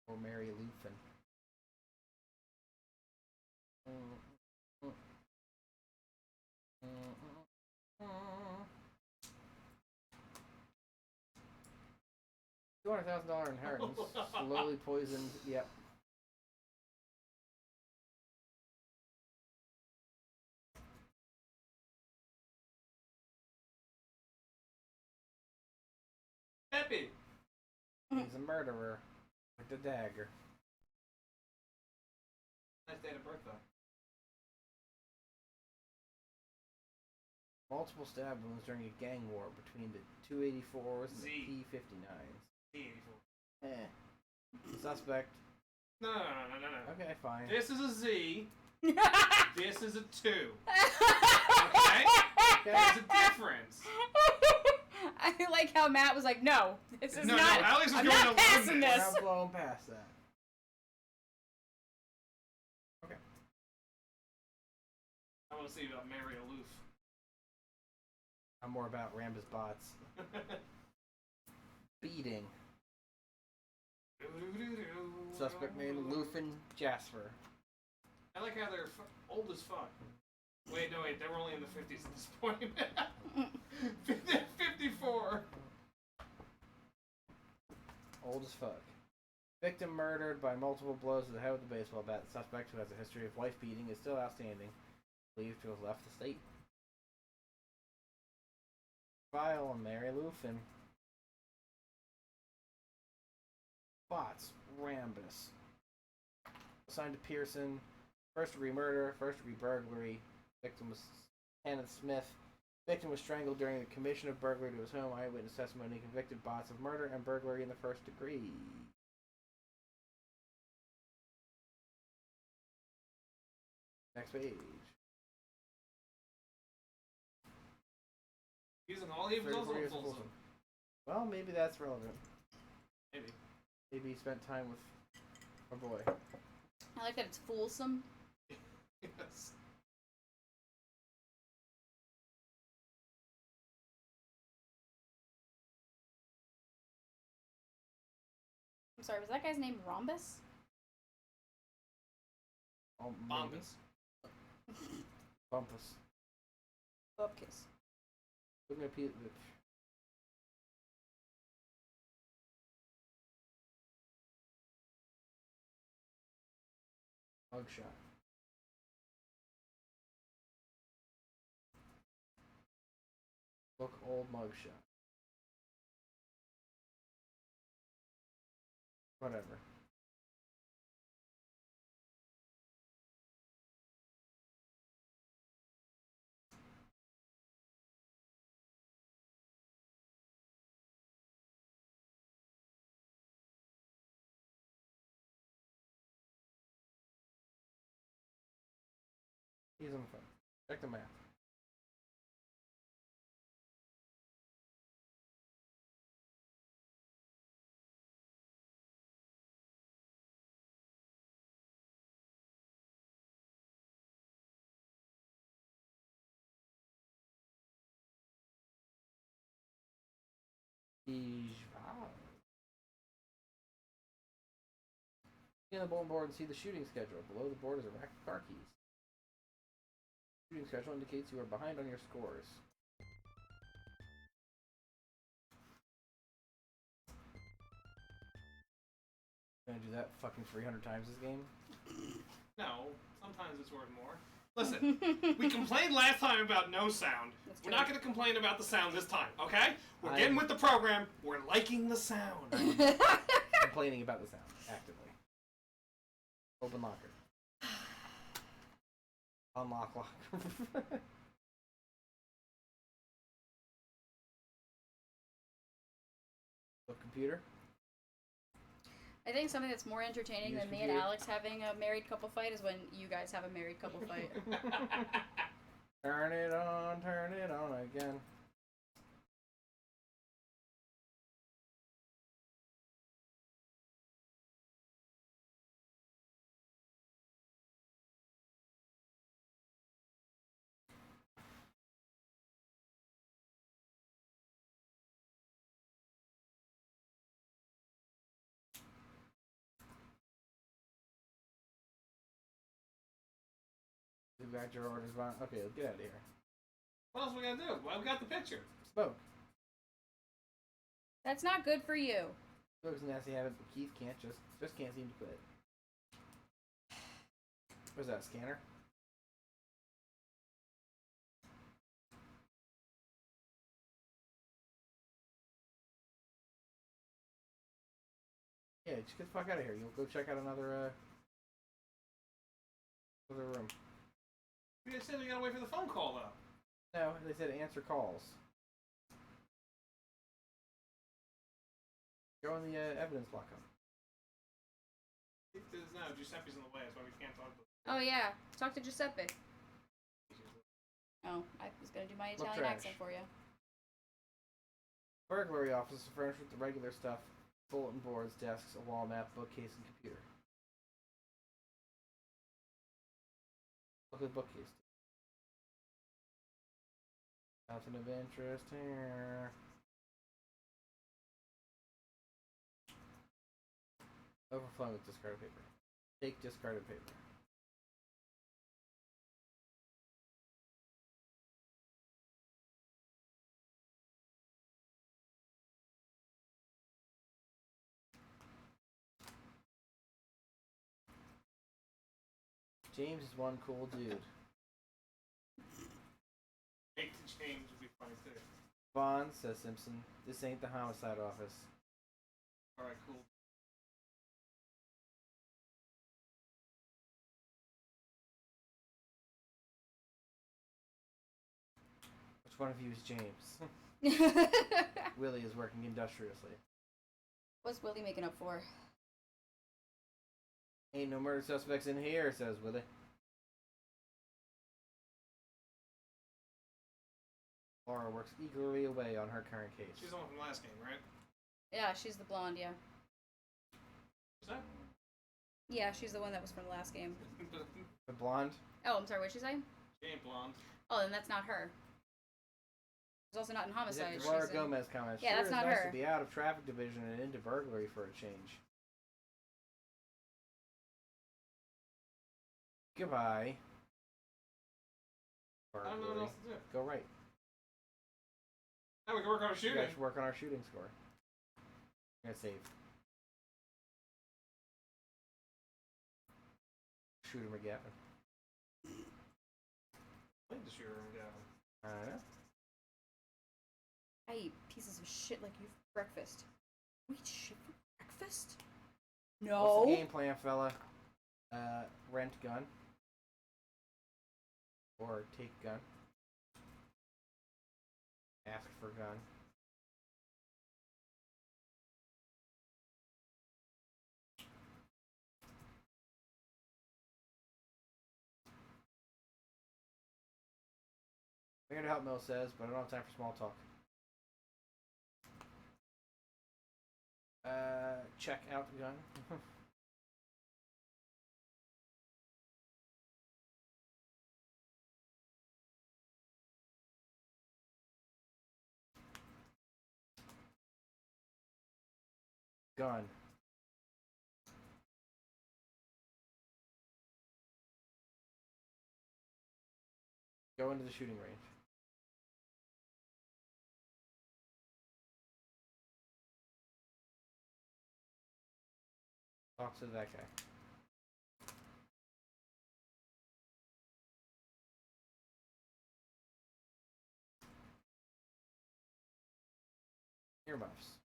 Or Mary Luthen. $200,000 inheritance. Slowly poisoned. Yep. Happy. He's a murderer with the dagger. Nice date of birth, though. Multiple stab wounds during a gang war between the 284s and Z. the P-59s. Z84. Eh. The suspect. No. Okay, fine. This is a Z. This is a 2. Okay. Okay? There's a difference. I like how Matt was like, no, this is No, not. Alex was I'm going not along passing this. We're this. not blowing past that. I want to see about Mary Aloof. I'm more about Rambus bots. Beating. Suspect named Lufin Jasper. I like how they're old as fuck. Wait, no, wait, they were only in the 50s at this point. 54. Old as fuck. Victim murdered by multiple blows to the head with a baseball bat. The suspect, who has a history of wife beating, is still outstanding. Believed to have left the state. File on Mary Lufin. Bots. Rambus. Assigned to Pearson. First degree murder. First degree burglary. Victim was Kenneth Smith. Victim was strangled during the commission of burglary to his home. Eyewitness testimony convicted bots of murder and burglary in the first degree. Next page. Using all he was 34 also years of Folsom. Folsom. Well, maybe that's relevant. Maybe. Maybe he spent time with a boy. I like that it's fulsome. Yes. I'm sorry, was that guy's name Rhombus? Oh, Bombus. Bumpus. Bupkis. Look at Pete. Mugshot. Look old mugshot. Whatever. He's on the phone. Check the map. See the bulletin board and see the shooting schedule. Below the board is a rack of car keys. Shooting schedule indicates you are behind on your scores. Gonna do that fucking 300 times this game? No, sometimes it's worth more. Listen, we complained last time about no sound. That's We're true. not going to complain about the sound this time, okay? We're getting with the program. We're liking the sound. Complaining about the sound, actively. Open locker. Unlock locker. Look, computer. I think something that's more entertaining Use than me and computer. Alex having a married couple fight is when you guys have a married couple fight. Turn it on again. You got your orders, Von. Okay, let's get out of here. What else are we going to do? Well, we got the picture. Smoke. That's not good for you. Smoke's a nasty habit, but Keith can't just can't seem to quit. What's that, scanner? Yeah, just get the fuck out of here. You'll go check out another room. We just said we got to wait for the phone call, though. No, they said answer calls. Go in the evidence lockup. No, Giuseppe's in the way. That's why we can't talk to Oh yeah, talk to Giuseppe. Oh, I was gonna do my Look Italian trash. accent for you. Burglary office is furnished with the regular stuff: bulletin boards, desks, a wall map, bookcase, and computer. Look at the bookcase. Nothing of interest here. Overflowing with discarded paper. Take discarded paper. James is one cool dude. Make the change would be funny too. Vaughn, says Simpson, this ain't the homicide office. Alright, cool. Which one of you is James? Willie is working industriously. What's Willie making up for? Ain't no murder suspects in here, says Willie. Laura works eagerly away on her current case. She's the one from last game, right? Yeah, she's the blonde. Yeah. Is that? Yeah, she's the one that was from the last game. The blonde? Oh, I'm sorry. What did she say? She ain't blonde. Oh, then that's not her. She's also not in homicide. Laura She's in- Gomez comments. Yeah, sure that's is not nice her. to be out of traffic division and into burglary for a change. Goodbye. I don't know what Burglary. else to do. Go right. Now we can work on our You shooting. guys should work on our shooting score. I'm gonna save. Shooter McGavin. I need to shoot her down. I don't know. I eat pieces of shit like you for breakfast. You eat shit for breakfast? No. What's the game plan, fella? Rent gun. Or take gun. Ask for gun. I'm here to help, Mill says, but I don't have time for small talk. Check out the gun. Gun. Go into the shooting range. Talk to that guy. Earmuffs.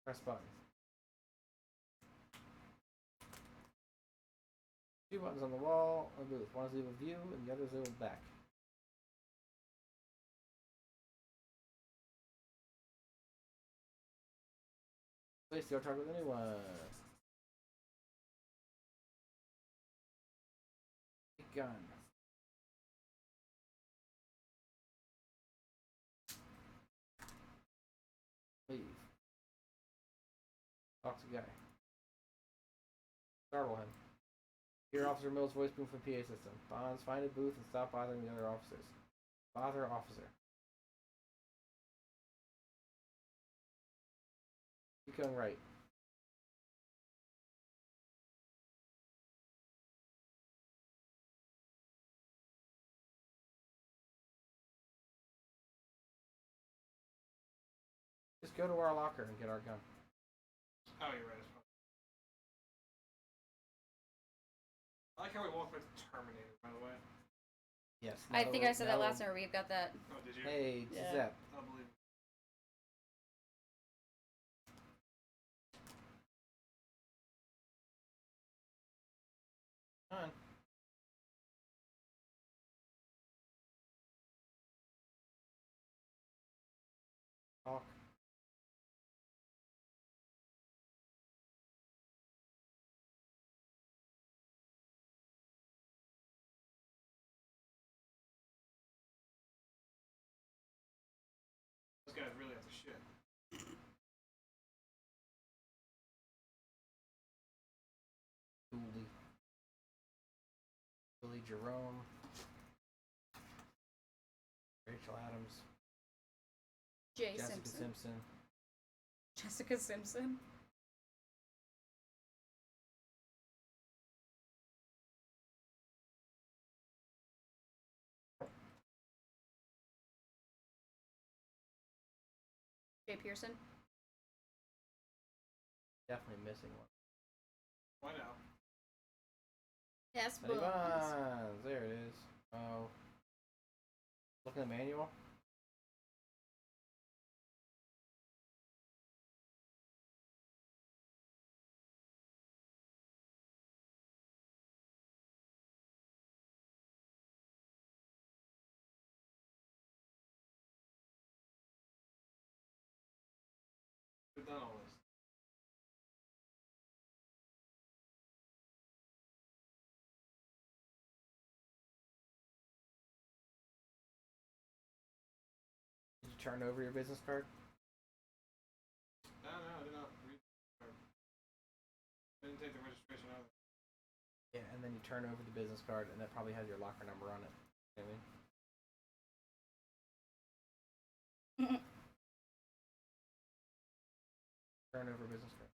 Press button. Two buttons on the wall of the booth. One is labeled view and the other is labeled back. Place to go talk with anyone. Gun. Leave. Talk to guy. Startle him. Hear Officer Mills' voice boom from PA system. Bonds, find a booth and stop bothering the other officers. Bother officer. Keep going right. Just go to our locker and get our gun. Oh, you're right. I like how we walk with Terminator, by the way. Yes. I think I said that now- last time. We've got that. Oh, did you? Hey, Yeah. Giuseppe. Unbelievable. Come on. Talk. probably have to shit. Billy Jerome. Rachel Adams. Jay Jessica Simpson. Simpson. Jessica Simpson. Jay Pearson. Definitely missing one. Why now? Yes, Sonny Bones. Bonds. There it is. Oh. Look in the manual. We've done all this. Did you turn over your business card? No, I did not read the card. I didn't take the registration out. Yeah, and then you turn over the business card, and that probably has your locker number on it. You know what I mean? Turn over business card.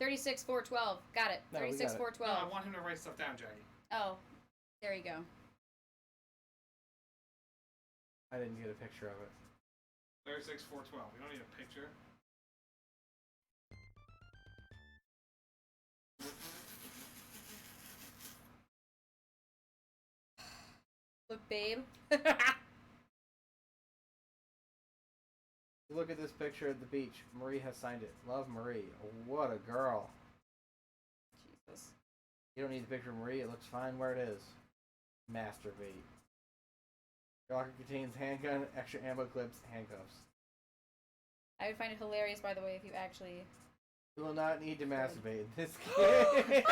$36,412. Got it. No, we got it. 36,412. No, I want him to write stuff down, Jackie. Oh, there you go. I didn't get a picture of it. 36,412. You don't need a picture. Look, babe. Look at this picture at the beach. Marie has signed it. Love, Marie. What a girl. Jesus. You don't need the picture of Marie. It looks fine where it is. Masturbate. Your locker contains handgun, extra ammo clips, handcuffs. I would find it hilarious, by the way, if you actually. You will not need to masturbate in this game.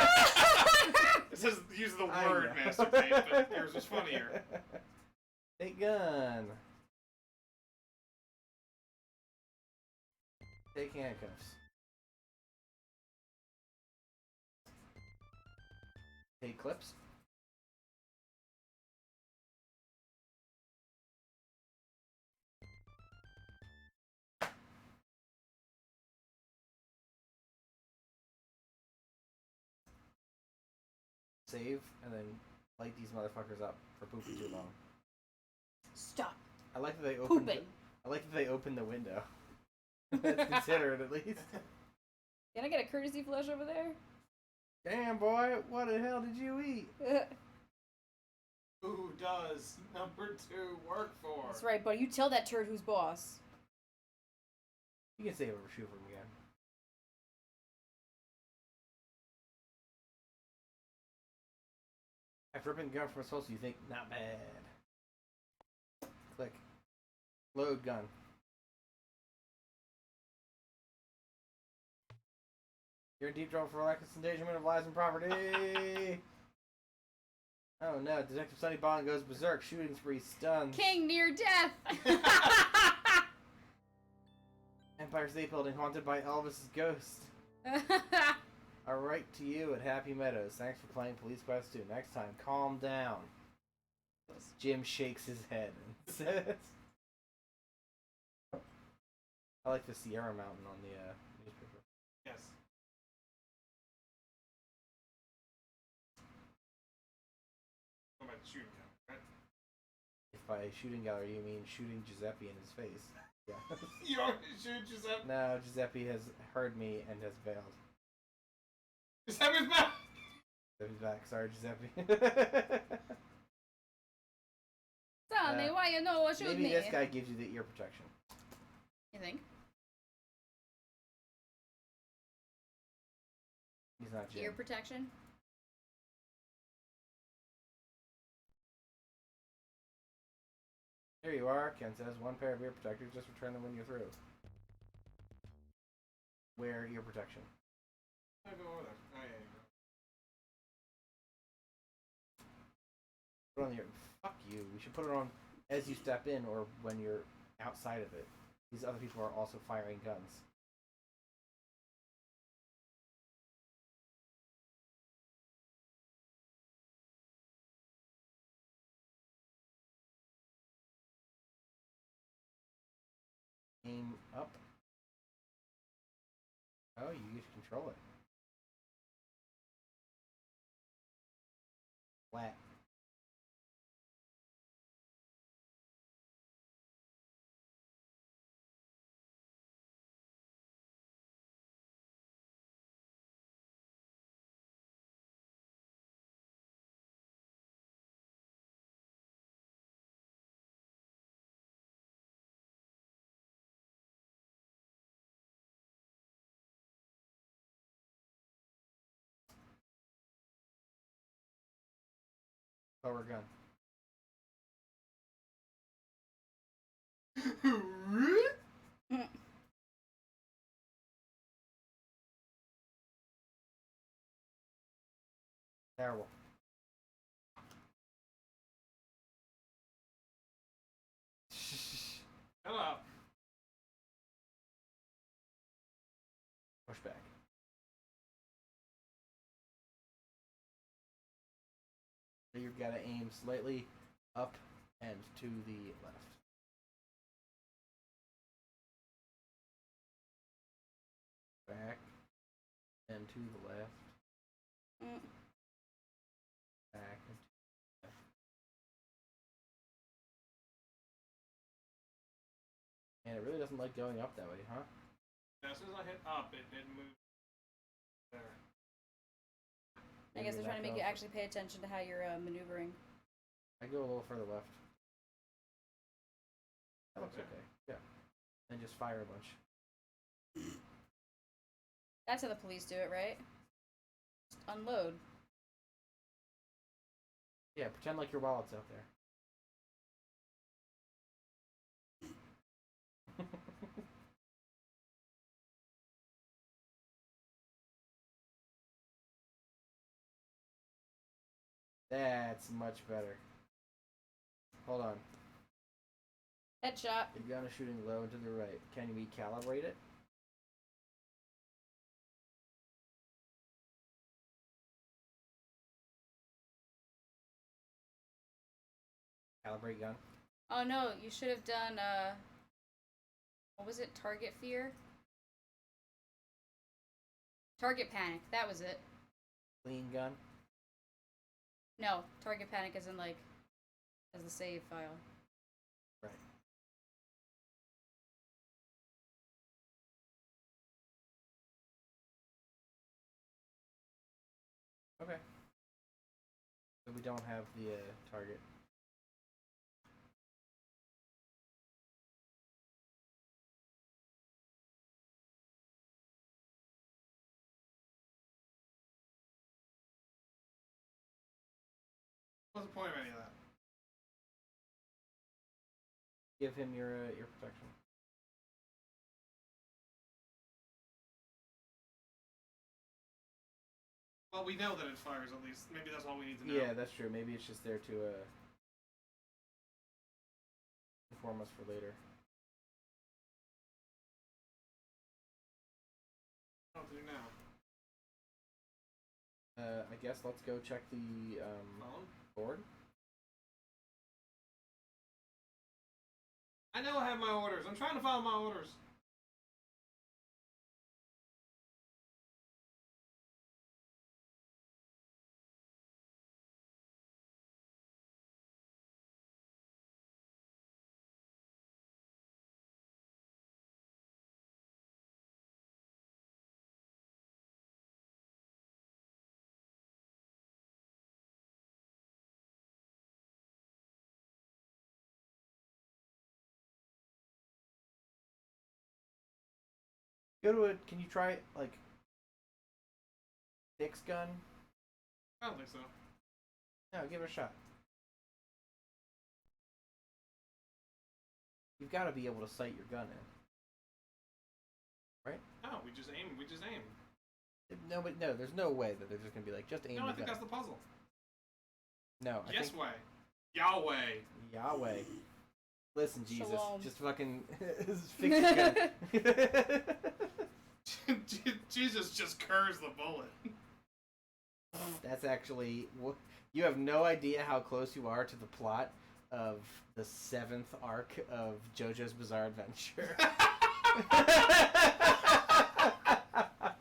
It says use the I word know. masturbate, but yours was funnier. Take gun. Take handcuffs. Take clips. Save, and then light these motherfuckers up for pooping too long. Stop I like that they opened. pooping. I like that they opened the window. That's considerate, at least. Can I get a courtesy flush over there? Damn, boy, what the hell did you eat? Who does number 2 work for? That's right, buddy. You tell that turd who's boss. You can save over shoot from again. After ripping the gun from its holster, you think, not bad. Click. Load gun. You're in deep trouble for reckless endangerment of lives and property. Oh no, Detective Sonny Bond goes berserk, shooting spree, stuns. King near death. Empire State Building haunted by Elvis's ghost. Alright to you at Happy Meadows. Thanks for playing Police Quest 2. Next time, calm down. Jim shakes his head and says... I like the Sierra Mountain on the newspaper. Yes. What about the shooting gallery, right? If by shooting gallery you mean shooting Giuseppe in his face. Yeah. You want me to shoot Giuseppe? No, Giuseppe has heard me and has bailed. Giuseppe's back! Giuseppe's back. Sorry, Giuseppe. Tell me why you know what shoot Maybe me. this guy gives you the ear protection. You think? He's not Jim. Ear protection? Here you are, Ken says. One pair of ear protectors, just return them when you're through. Wear ear protection. I'll go over there. Oh, yeah, you Put it on your. Fuck you. We should put it on as you step in or when you're outside of it. These other people are also firing guns. Aim up. Oh, you use control it. Flat. Power gun. Terrible. Shut up. Push back. So you've got to aim slightly up and to the left. Back and to the left. Mm. Back and to the left. And it really doesn't like going up that way, huh? As soon as I hit up, it didn't move. There. I guess they're trying to make you Back up. actually pay attention to how you're maneuvering. I go a little further left. That looks Okay. okay. Yeah. And just fire a bunch. That's how the police do it, right? Just unload. Yeah, pretend like your wallet's out there. That's much better. Hold on. Headshot. The gun is shooting low and to the right. Can we calibrate it? Calibrate gun. Oh no, you should have done what was it? Target fear? Target panic. That was it. Clean gun. No, target panic is in like as the save file. Right. Okay. So we don't have the target. What's the point of any of that? Give him your protection. Well, we know that it fires at least. Maybe that's all we need to know. Yeah, that's true. Maybe it's just there to inform us for later. What to do now? I guess let's go check the Phone? board. I know I have my orders. I'm trying to follow my orders. Go to it. Can you try like Dick's gun? I don't think so. No, give it a shot. You've got to be able to sight your gun in. No, we just aim. We just aim. No, there's no way that they're just gonna be like, just aim No, I the think gun. that's the puzzle. No, I Yes think way. Yahweh. Yahweh. Listen, Jesus, Shalom. just fucking fix your gun. Jesus just curves the bullet. That's actually you have no idea how close you are to the plot of the 7th arc of JoJo's Bizarre Adventure.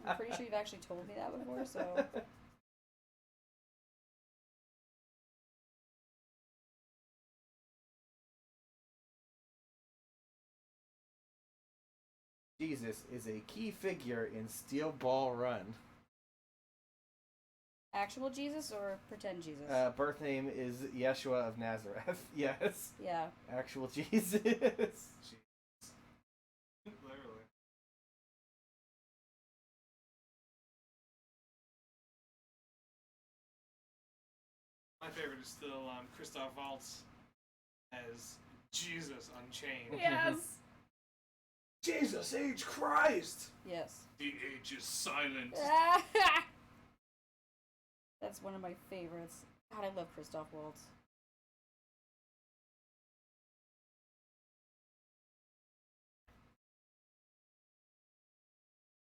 I'm pretty sure you've actually told me that before, so. Jesus is a key figure in Steel Ball Run. Actual Jesus or pretend Jesus? Birth name is Yeshua of Nazareth. Yes. Yeah. Actual Jesus. Literally. My favorite is still Christoph Waltz as Jesus Unchained. Yes. Jesus H. Christ! Yes. The age is silent. That's one of my favorites. God, I love Christoph Waltz.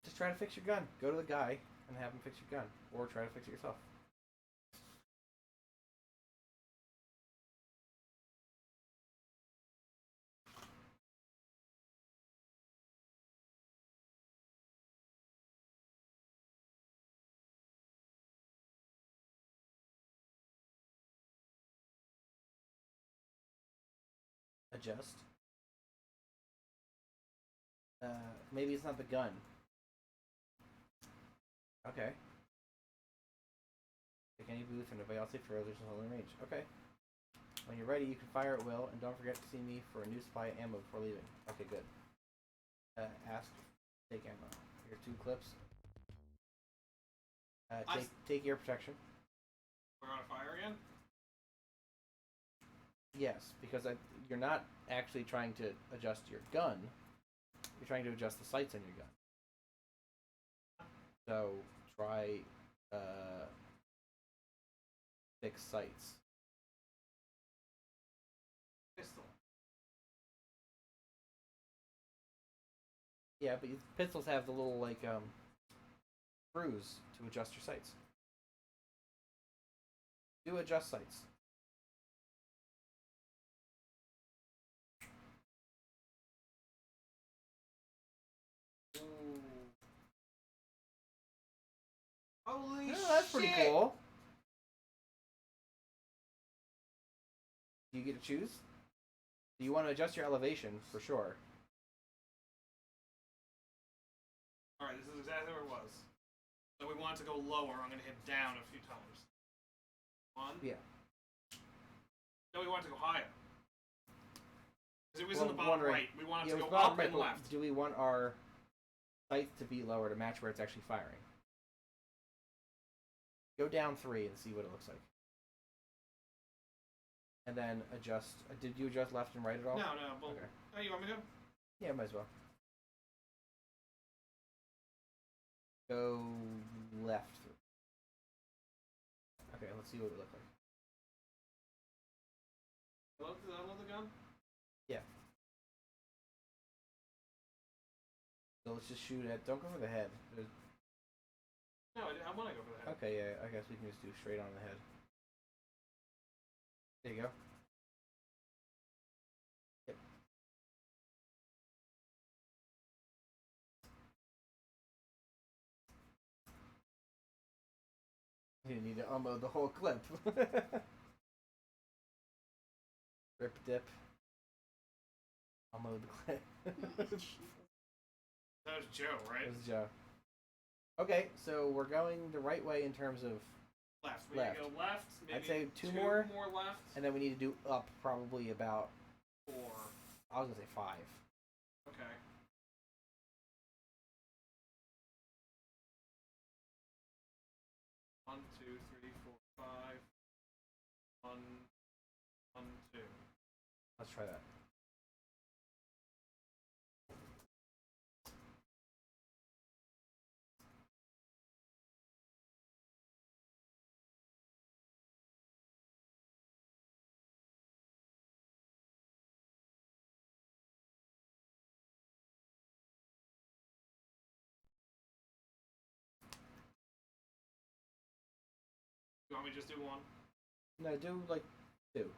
Just try to fix your gun. Go to the guy and have him fix your gun. Or try to fix it yourself. Adjust. Maybe it's not the gun. Okay. Pick any booth and nobody else for others in range. Okay. When you're ready, you can fire at will, and don't forget to see me for a new supply of ammo before leaving. Okay, good. Ask, take ammo. Here's 2 clips. Take ear protection. We're on fire again? Yes, because you're not actually trying to adjust your gun. You're trying to adjust the sights on your gun. So try fix sights. Pistol. Yeah, but pistols have the little like screws to adjust your sights. Do adjust sights. Holy shit! That's pretty cool. Do you get to choose? Do you want to adjust your elevation for sure? Alright, this is exactly where it was. So we want to go lower. I'm going to hit down a few times. 1. Yeah. No, we want to go higher. Because it was Well, in the bottom wondering- right. We want it Yeah, to it's go bottom up right, and but left. do we want our sights to be lower to match where it's actually firing? Go down 3 and see what it looks like. And then adjust. Did you adjust left and right at all? No, no. Well, Okay. Oh, you want me to? Yeah, might as well. Go left. Okay, let's see what it look like. Hello, the gun? Yeah. So let's just shoot at. Don't go for the head. No, I want to go for the head. Okay, yeah. I guess we can just do straight on the head. There you go. Yep. You need to unload the whole clip. Rip dip. Unload the clip. That was Joe, right? This is Joe. Okay, so we're going the right way in terms of, Left. We Left. need to go left. Maybe I'd say two more more. left. and then we need to do up probably about, 4. I was gonna say 5. Okay. One, 2, 3, 4, 5. 1, 1, 2. Let's try that. You want me to just do one? No, do like 2.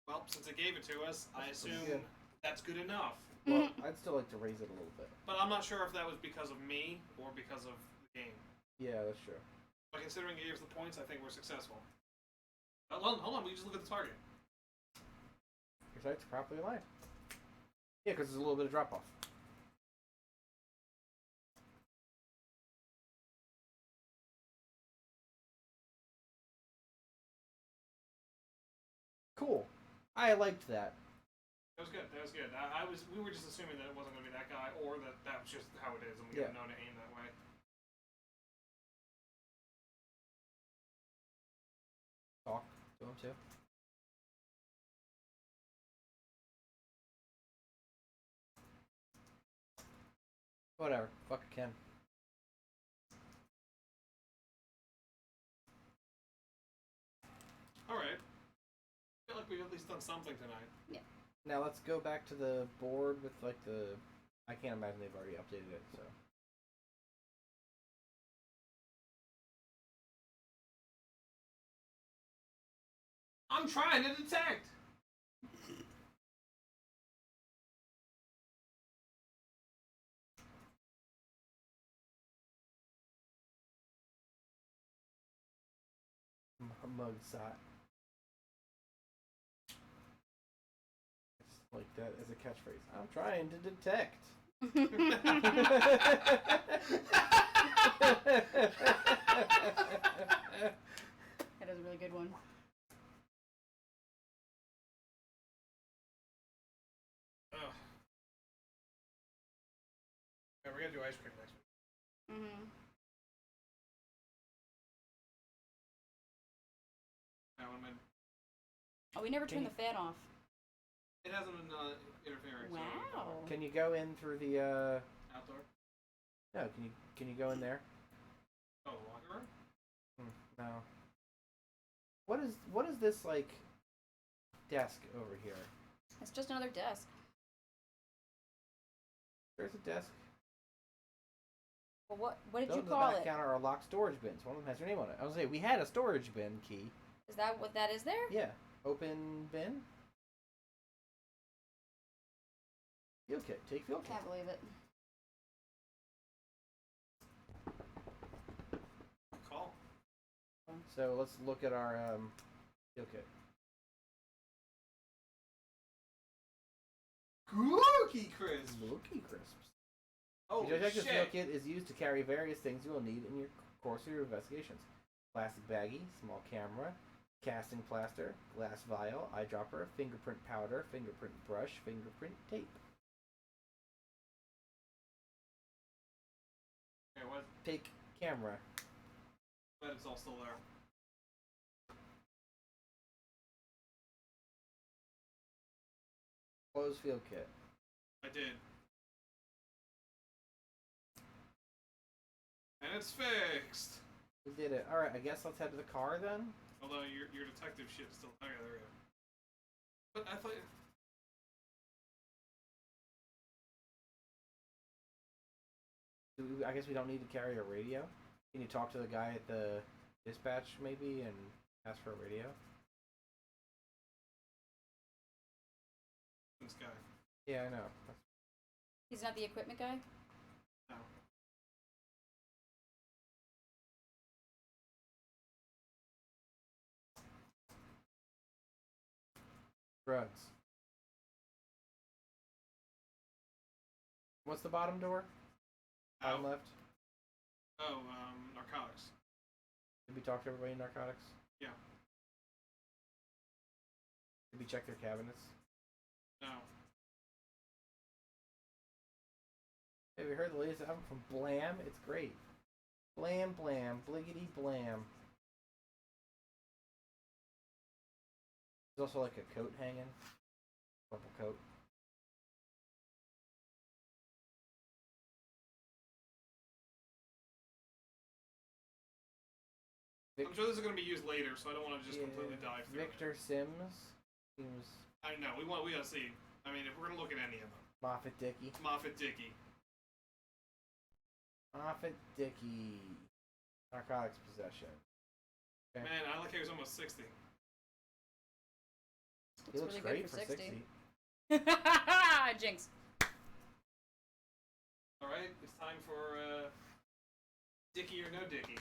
Well, since it gave it to us, I That's pretty assume good. that's good enough. Well, I'd still like to raise it a little bit. But I'm not sure if that was because of me or because of the game. Yeah, that's true. But considering it gave us the points, I think we're successful. Hold on, we just look at the target. Your sight's properly aligned. Yeah, because there's a little bit of drop off. Cool. I liked that. That was good. That was good. We were just assuming that it wasn't going to be that guy, or that that was just how it is, and we didn't know to aim that way. Talk to him too. Whatever. Fuck Ken. All right. I feel like we've at least done something tonight. Now let's go back to the board with like the. I can't imagine they've already updated it. So. I'm trying to detect. Mugshot. Just like that as a catchphrase. I'm trying to detect. That is a really good one. Ugh. Yeah, we're gonna do ice cream next week. Mm-hmm. That one, man. Oh, we never turned the fan off. It hasn't been interfering. Wow. Can you go in through the? Outdoor. No. Can you go in there? Oh, the locker room. No. What is this like? Desk over here. It's just another desk. There's a desk. Well, what did Those you on call the back it? counter are locked storage bins. One of them has your name on it. I was saying we had a storage bin key. Is that what that is there? Yeah. Open bin. Field kit. Take field kit. Can't believe it. Call. So let's look at our field kit. Cookie crisp. Looky crisps. Oh The detective field shit. kit is used to carry various things you will need in your course of your investigations. Plastic baggie, small camera, casting plaster, glass vial, eyedropper, fingerprint powder, fingerprint brush, fingerprint tape. Okay, what? Take camera. But it's all still there. Close field kit. I did. And it's fixed. We did it. Alright, I guess let's head to the car then. Although your detective shit's still. Okay, there we go. But I thought. I guess we don't need to carry a radio. Can you talk to the guy at the dispatch maybe and ask for a radio? This guy. Yeah, I know. He's not the equipment guy? No. Drugs. What's the bottom door? Bottom Out. left. Oh, narcotics. Did we talk to everybody in narcotics? Yeah. Did we check their cabinets? No. Hey, we heard the latest album from Blam. It's great. Blam, blam, bliggity, blam. There's also like a coat hanging. Purple coat. I'm sure this is going to be used later, so I don't want to just completely dive through Victor it. Sims. Seems I know we gotta see. I mean, if we're gonna look at any of them, Moffat Dickey. Moffat Dickey. Moffat Dickey. Narcotics possession. Okay. Man, I like how he was almost 60. He looks really great good for for 60. 60. Jinx. All right, it's time for Dickey or no Dickey.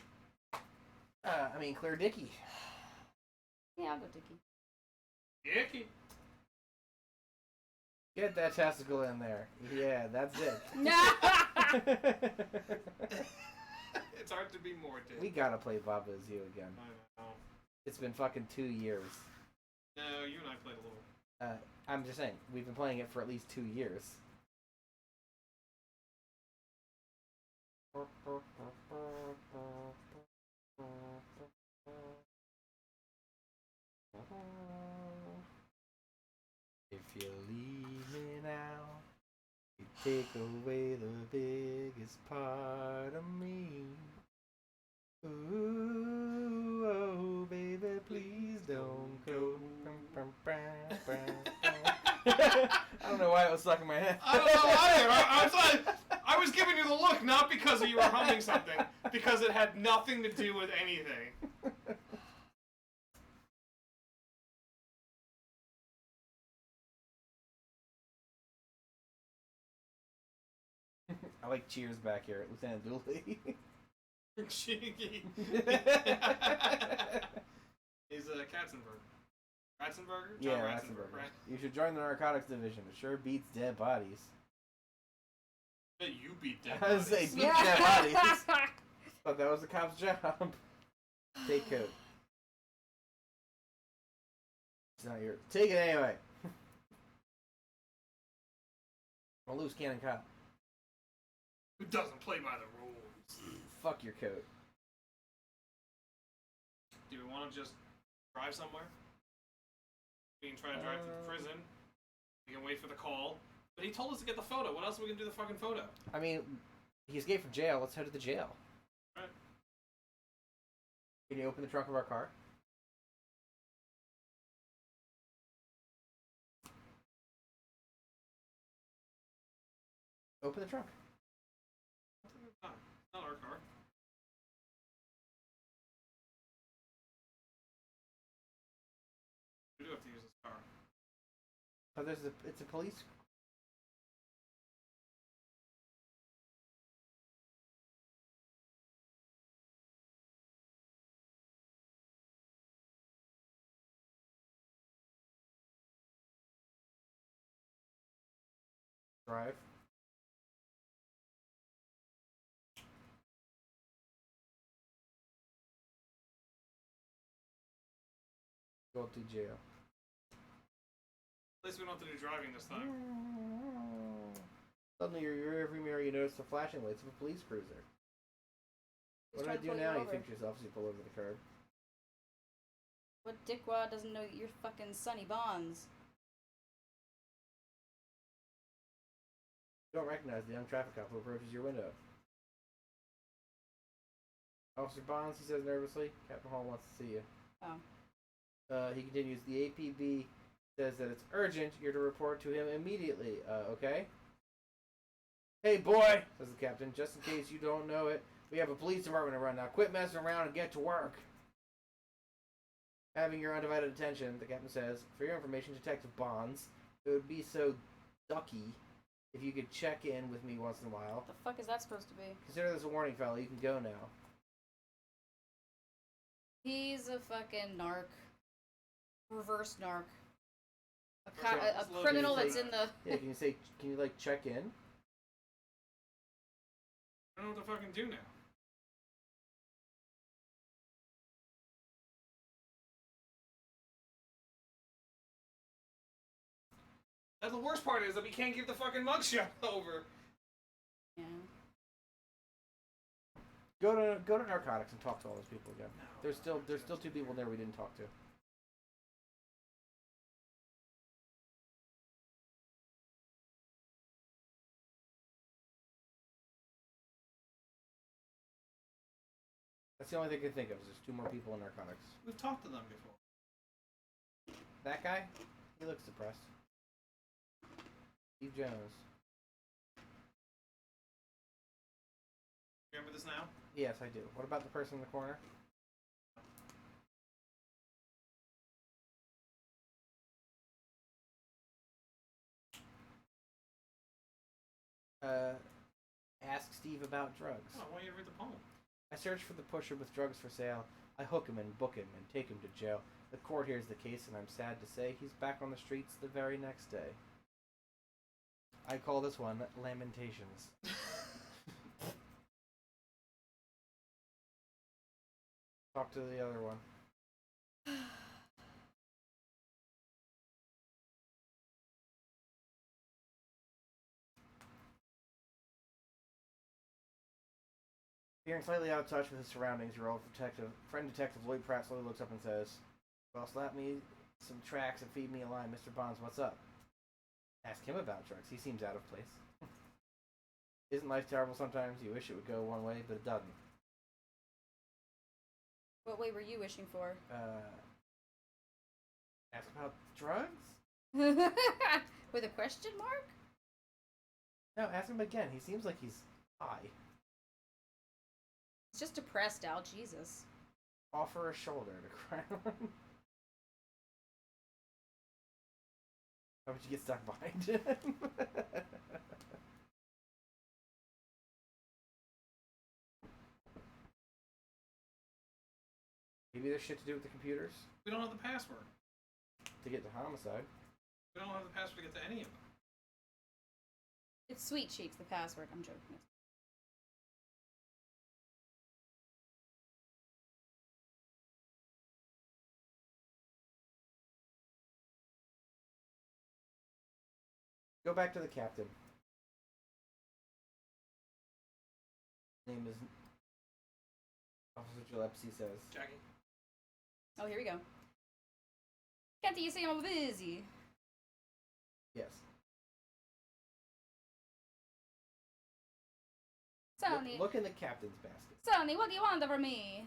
I mean, Claire Dickey. Yeah, I'll go Dickie. Dickey. Get that testicle in there. Yeah, that's it. It's hard to be more Dick. We gotta play Baba Is You again. I know. It's been fucking 2 years. No, you and I played a little. I'm just saying, we've been playing it for at least 2 years. If you leave me now, you take away the biggest part of me. Ooh, oh, baby, please don't go. I don't know why it was stuck in my head. I don't know either. I was giving you the look not because you were humming something, because it had nothing to do with anything. I like Cheers back here, Lieutenant Dooley. Cheeky. He's Katzenberg. Ratzenberger? Yeah, John Ratzenberger. Right? You should join the narcotics division. It sure beats dead bodies. Bet you beat dead I was bodies. say beat dead bodies. Thought that was the cop's job. Take coat. It's not your. Take it anyway. A loose cannon cop. Who doesn't play by the rules? Fuck your coat. Do we want to just drive somewhere? We can try to drive to the prison. We can wait for the call. But he told us to get the photo. What else are we going to do the fucking photo? I mean, he escaped from jail. Let's head to the jail. Alright. Can you open the trunk of our car? Open the trunk. It's not our car. We do have to use this car. Oh, it's a police. Drive. Go to jail. At least we don't have to do driving this time. Suddenly, your rearview mirror, you notice the flashing lights of a police cruiser. He's What do I trying to do pull you now? You over. think to yourself as you pull over the curb. What dickwad doesn't know you're fucking Sonny Bonds? You don't recognize the young traffic cop who approaches your window. Officer Bonds, he says nervously. Captain Hall wants to see you. Oh. He continues, the APB says that it's urgent. You're to report to him immediately. Okay? Hey, boy, says the captain, just in case you don't know it, we have a police department to run now. Quit messing around and get to work. Having your undivided attention, the captain says, for your information, Detective Bonds, it would be so ducky if you could check in with me once in a while. What the fuck is that supposed to be? Consider this a warning, fella. You can go now. He's a fucking narc. Reverse narc. Okay, A just load criminal these that's in the... Yeah, can you like check in? I don't know what to fucking do now. And the worst part is that we can't give the fucking mugshot over. Yeah. Go to narcotics and talk to all those people again. There's still 2 people there we didn't talk to. That's the only thing I can think of. Is there's 2 more people in narcotics. We've talked to them before. That guy? He looks depressed. Steve Jones. Remember this now? Yes, I do. What about the person in the corner? Ask Steve about drugs. Oh, why don't you read the poem? I search for the pusher with drugs for sale. I hook him and book him and take him to jail. The court hears the case, and I'm sad to say he's back on the streets the very next day. I call this one Lamentations. Talk to the other one. Feeling slightly out of touch with his surroundings, your old friend detective Lloyd Pratt slowly looks up and says, "Well, slap me some tracks and feed me a line, Mr. Bonds. What's up?" Ask him about drugs. He seems out of place. Isn't life terrible sometimes? You wish it would go one way, but it doesn't. What way were you wishing for? Ask about drugs? With a question mark? No, ask him again. He seems like he's high. It's just depressed, Al. Jesus. Offer a shoulder to cry on. How would you get stuck behind him? Maybe there's shit to do with the computers We don't have the password. to get to homicide. We don't have the password to get to any of them. It's Sweet Cheeks, the password. I'm joking. Go back to the captain. Name is Officer Gillespie says. Jackie? Oh, here we go. Can't you see I'm busy? Yes. Sonny, Look in the captain's basket. Sonny, what do you want from me?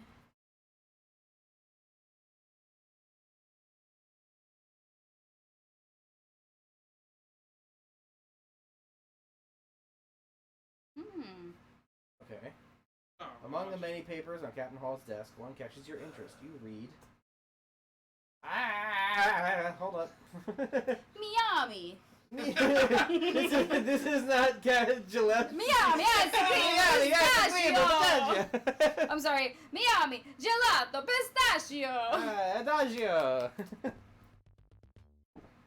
Hmm. Okay. Oh, Among the gosh. many papers on Captain Hall's desk, one catches your interest. You read. Ah, hold up. Miami. this is not Gillespie. Miami, Adagio. I'm sorry. Miami, gelato, pistachio. Adagio.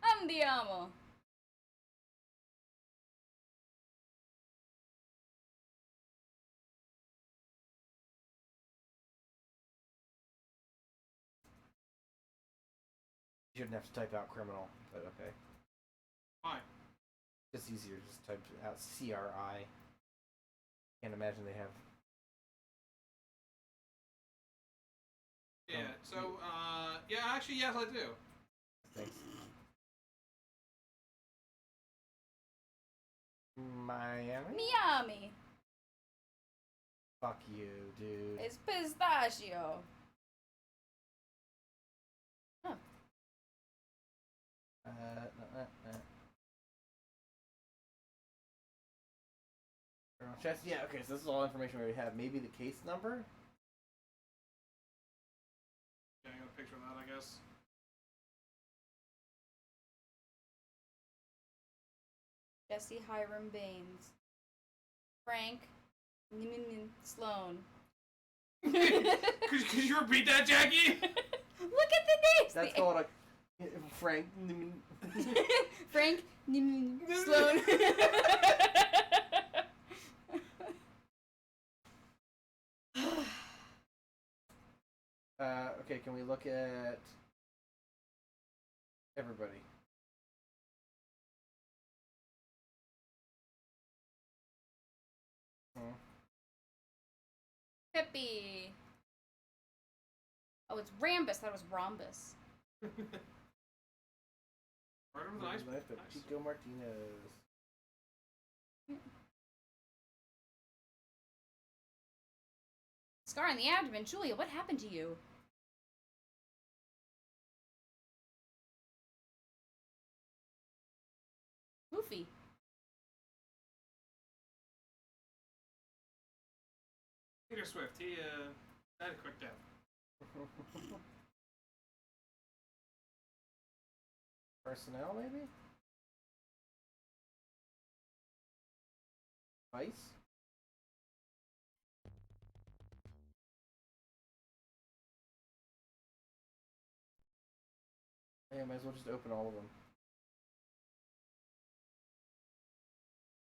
Andiamo. You shouldn't have to type out criminal, but okay. Why? It's easier to just type out CRI. Can't imagine they have. Yeah, so, yeah, actually, yes, I do. Thanks. Miami? Miami. Fuck you, dude. It's pistachio. Huh. Chest? Yeah, okay, so this is all information we already have. Maybe the case number? Getting a picture of that, I guess. Jesse Hiram Baines. Frank Sloan. Could you repeat that, Jackie? Look at the names. That's called a Frank. Frank Sloan. Okay, can we look at everybody? Pippi. Oh, it's Rambus. That was Rhombus. Murder with an ice Nice, but nice. Chico Martinez. Scar in the abdomen. Julia, what happened to you? Peter Swift, he had a quick death. Personnel, maybe? Vice? Yeah, might as well just open all of them.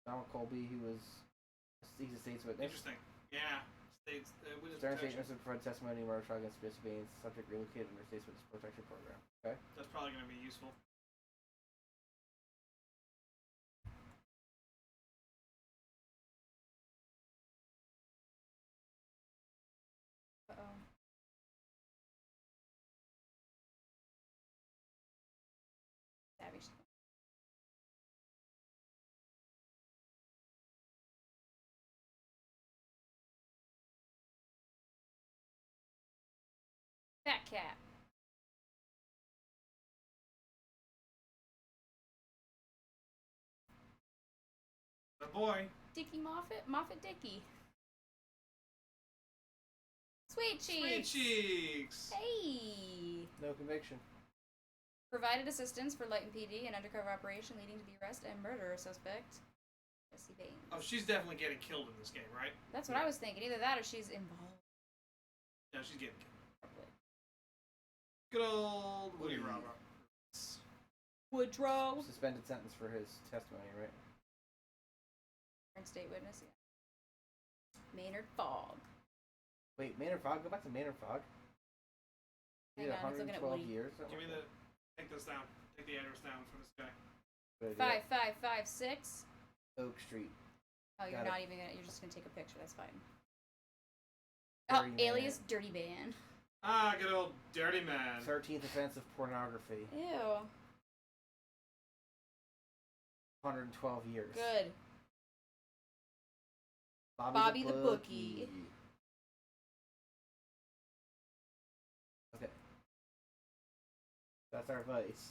Donald Colby, he's a state's witness. Interesting. Yeah. States witness Stern protection. statements have provided testimony in murder trial against Jesse Baines, subject relocated under state's witness protection program. Okay. That's probably going to be useful. Uh-oh. Savage. Fat cat. The boy. Dickie Moffat? Moffat Dickie. Sweet Sweet cheeks. cheeks. Hey. No conviction. Provided assistance for Lighton PD, an undercover operation leading to the arrest and murder of suspect Jesse Baines. Oh, she's definitely getting killed in this game, right? That's what I was thinking. Either that or she's involved. No, she's getting killed. Probably. Good old Woody Woody. Roberts. Woodrow. Suspended sentence for his testimony, right? And state witness. Yeah. Maynard Fogg. Wait, Maynard Fogg? Go back to Maynard Fogg. He Hang did on, it's looking at 112 Woody. years. Give me the. Take this down. Take the address down for this guy. 5556. Oak Street. Oh, you're Got it. not even gonna. You're just gonna take a picture. That's fine. Dirty Oh, alias Dirty Man. Ah, good old dirty man. 13th offense of pornography. Ew. 112 years. Good. Bobby the Bookie. Okay. That's our vice.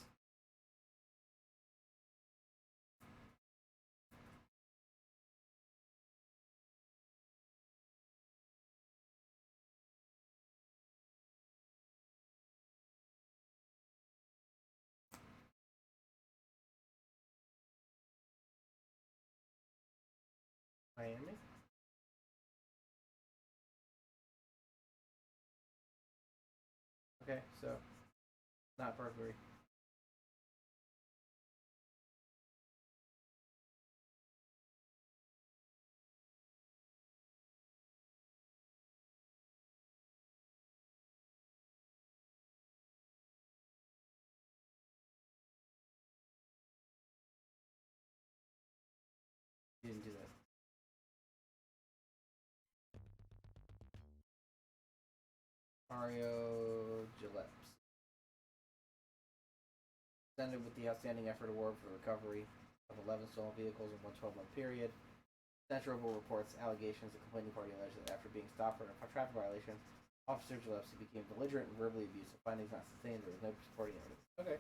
Miami? Okay, so not burglary. You didn't do that. Mario Gillespie. Presented with the Outstanding Effort Award for the recovery of 11 stolen vehicles in one 12-month period. Central reports allegations the complaining party alleged that after being stopped for a traffic violation, Officer Gillespie became belligerent and verbally abusive. Findings not sustained. There was no supporting evidence. Okay.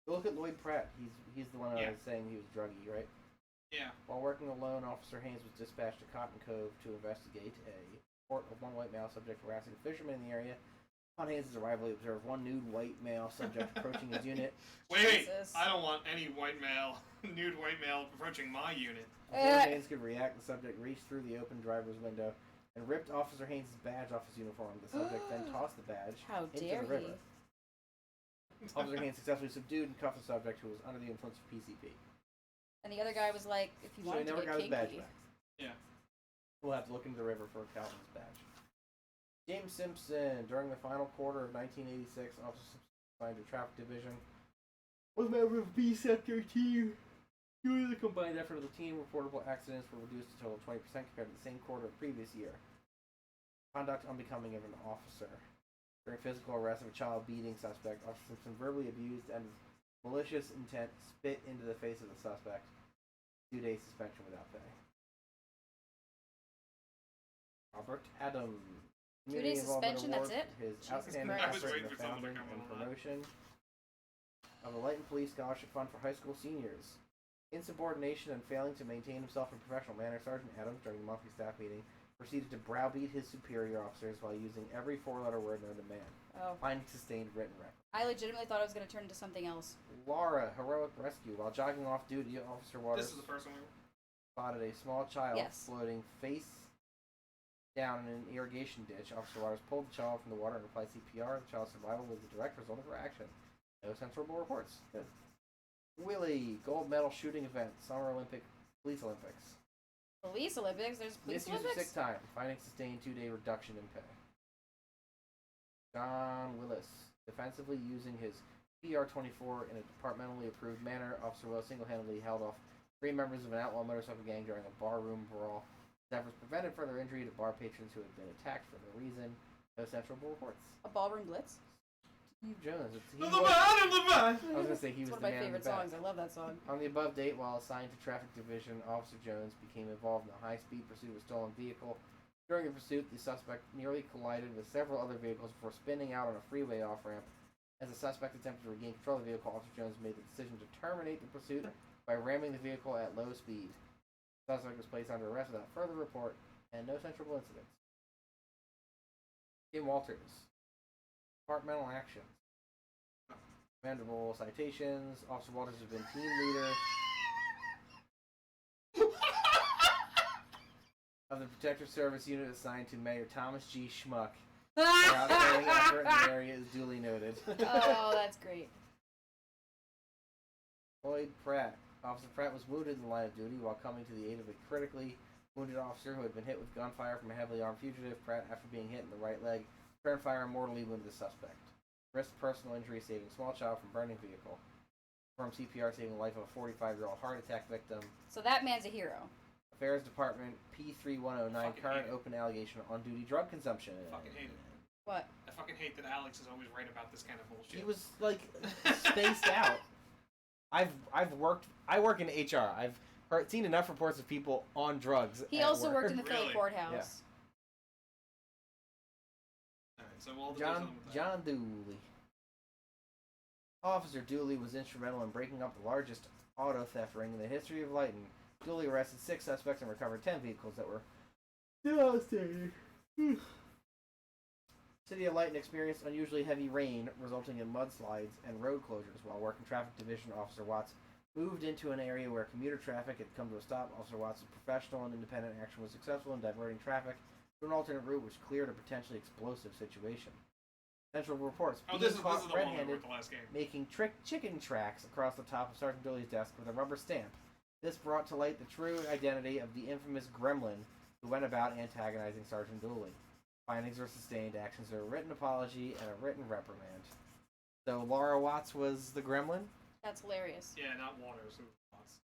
Look at Lloyd Pratt. He's the one I was saying he was druggy, right? Yeah. While working alone, Officer Haynes was dispatched to Cotton Cove to investigate a report of one white male subject harassing a fisherman in the area. Upon Haynes' arrival, he observed one nude white male subject approaching his unit. Wait, Jesus. I don't want any white male, nude white male approaching my unit. Before Haynes could react, the subject reached through the open driver's window and ripped Officer Haynes' badge off his uniform. The subject then tossed the badge How into dare the river. he? Officer Haynes successfully subdued and cuffed the subject, who was under the influence of PCP. And the other guy was like, if you So he wanted never to got get his badge kinky. back. Yeah. We'll have to look into the river for Calvin's badge. James Simpson, during the final quarter of 1986, Officer Simpson assigned to traffic division, was a member of B-Sector team. Due to the combined effort of the team, reportable accidents were reduced to a total of 20% compared to the same quarter of the previous year. Conduct unbecoming of an officer. During physical arrest of a child beating suspect, Officer Simpson verbally abused and with malicious intent spit into the face of the suspect. 2-day suspension without pay. Robert Adams. 2-day Community Involvement suspension, that's Award it? for his Jesus outstanding Christ. I was effort in waiting the for someone to founding come and on that. promotion of a Lighton Police Scholarship Fund for high school seniors. Insubordination and failing to maintain himself in a professional manner, Sergeant Adams, during the monthly staff meeting, proceeded to browbeat his superior officers while using every four-letter word known to man, Oh. finding sustained written record. I legitimately thought it was going to turn into something else. Laura, heroic rescue. While jogging off duty, Officer Waters This is the first one. spotted a small child Yes. floating face down in an irrigation ditch. Officer Waters pulled the child from the water and applied CPR. The child's survival was the direct result of her action. No censorable reports. Good. Willie, gold medal shooting event, Summer Olympic, Police Olympics. Police Olympics? There's police Misuse of Olympics? sick time, finding sustained 2-day reduction in pay. John Willis, defensively using his PR-24 in a departmentally approved manner, Officer Willis single-handedly held off 3 members of an outlaw motorcycle gang during a barroom brawl. His efforts prevented further injury to bar patrons who had been attacked for no reason. No censorable reports. A ballroom blitz? Steve Jones. The man in the back! I was going to say he It's was one the of my man in favorite the back. songs. I love that song. On the above date, while assigned to Traffic Division, Officer Jones became involved in a high-speed pursuit of a stolen vehicle. During the pursuit, the suspect nearly collided with several other vehicles before spinning out on a freeway off-ramp. As the suspect attempted to regain control of the vehicle, Officer Jones made the decision to terminate the pursuit by ramming the vehicle at low speed. The suspect was placed under arrest without further report and no censorable incidents. Kim Walters. Departmental actions. Commendable citations. Officer Walters has been team leader of the Protective Service unit assigned to Mayor Thomas G. Schmuck. Their outstanding effort in the area is duly noted. Oh, that's great. Lloyd Pratt. Officer Pratt was wounded in the line of duty while coming to the aid of a critically wounded officer who had been hit with gunfire from a heavily armed fugitive. Pratt, after being hit in the right leg, returned fire and mortally wounded the suspect. Risked personal injury saving small child from burning vehicle. Performed CPR saving the life of a 45-year-old heart attack victim. So that man's a hero. Affairs Department P3109 Fucking current hate it. open allegation on duty drug consumption. Fucking hate it. What? I fucking hate that Alex is always right about this kind of bullshit. He was like spaced out. I work in HR. I've seen enough reports of people on drugs. He at also work. worked in the Philly Really? courthouse. Alright, so we'll do something with that. John Dooley. Officer Dooley was instrumental in breaking up the largest auto theft ring in the history of Lighton. Dooley arrested 6 suspects and recovered 10 vehicles that were devastated. City of Lighton experienced unusually heavy rain, resulting in mudslides and road closures. While working Traffic Division, Officer Watts moved into an area where commuter traffic had come to a stop. Officer Watts' professional and independent action was successful in diverting traffic to an alternate route which cleared a potentially explosive situation. Central reports Oh, being this is the caught one we were red-handed at the last game. making chicken tracks across the top of Sergeant Dooley's desk with a rubber stamp. This brought to light the true identity of the infamous gremlin who went about antagonizing Sergeant Dooley. Findings were sustained, actions are a written apology and a written reprimand. So Laura Watts was the gremlin? That's hilarious. Yeah, not Waters. Who was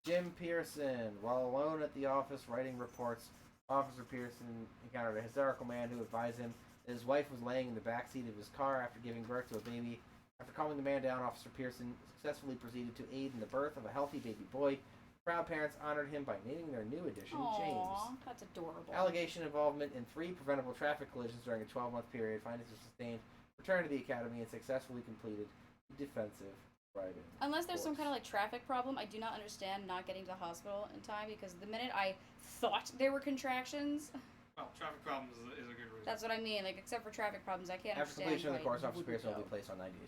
Jim Pearson. While alone at the office writing reports, Officer Pearson encountered a hysterical man who advised him that his wife was laying in the back seat of his car after giving birth to a baby. After calming the man down, Officer Pearson successfully proceeded to aid in the birth of a healthy baby boy. Proud parents honored him by naming their new addition James. Aww, that's adorable. Allegation involvement in 3 preventable traffic collisions during a 12-month period. Findings were sustained. Returned to the academy and successfully completed the defensive writing. Unless there's some course. kind of like traffic problem, I do not understand not getting to the hospital in time because the minute I thought there were contractions, well, traffic problems is a good reason. that's what I mean. Like, except for traffic problems, I can't After understand. completion of the why course, you Officer wouldn't Pearson will go. be placed on 90 days.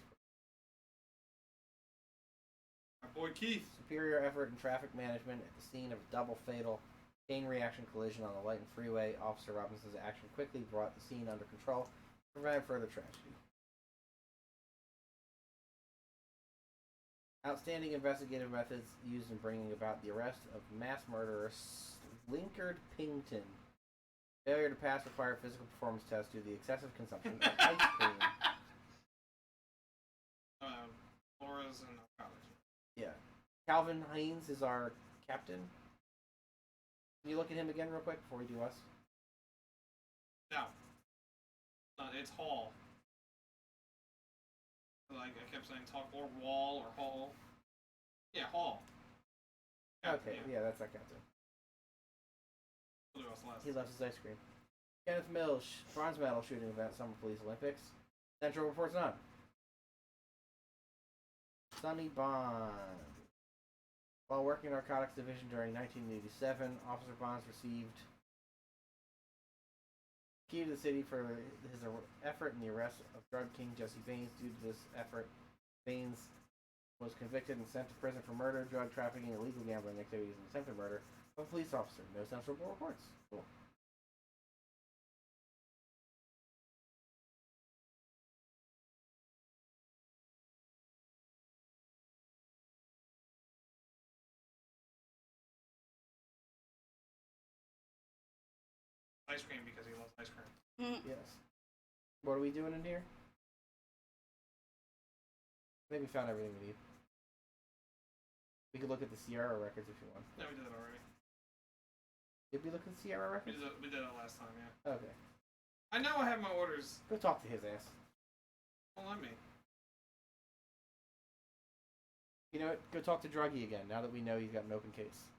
My boy Keith. Superior effort in traffic management at the scene of a double fatal chain reaction collision on the Lighton Freeway. Officer Robinson's action quickly brought the scene under control to prevent further tragedy. Outstanding investigative methods used in bringing about the arrest of mass murderer Slinkard Pington. Failure to pass required physical performance test due to the excessive consumption of ice cream. Flores and narcotics. Yeah. Calvin Haynes is our captain. Can you look at him again real quick before we do us? No. It's Hall. Like I kept saying, talk or Wall or Hall. Yeah, Hall. Okay, yeah, that's our captain. We'll do us last. He loves his ice cream. Kenneth Mills, bronze medal shooting event, Summer Police Olympics. Central reports on. Sonny Bond. While working Narcotics Division during 1987, Officer Bonds received Key to the city for his effort in the arrest of drug king Jesse Baines. Due to this effort, Baines was convicted and sent to prison for murder, drug trafficking, illegal gambling activities, and attempted murder of a police officer. No central reports. Cool. Ice cream because he loves ice cream. Yes. What are we doing in here? I think we found everything we need. We could look at the Sierra records if you want. Yeah, we did that already. Did we look at the Sierra records? We did it last time, yeah. Okay. I know I have my orders. Go talk to his ass. Don't let me. You know what? Go talk to Druggy again, now that we know he's got an open case.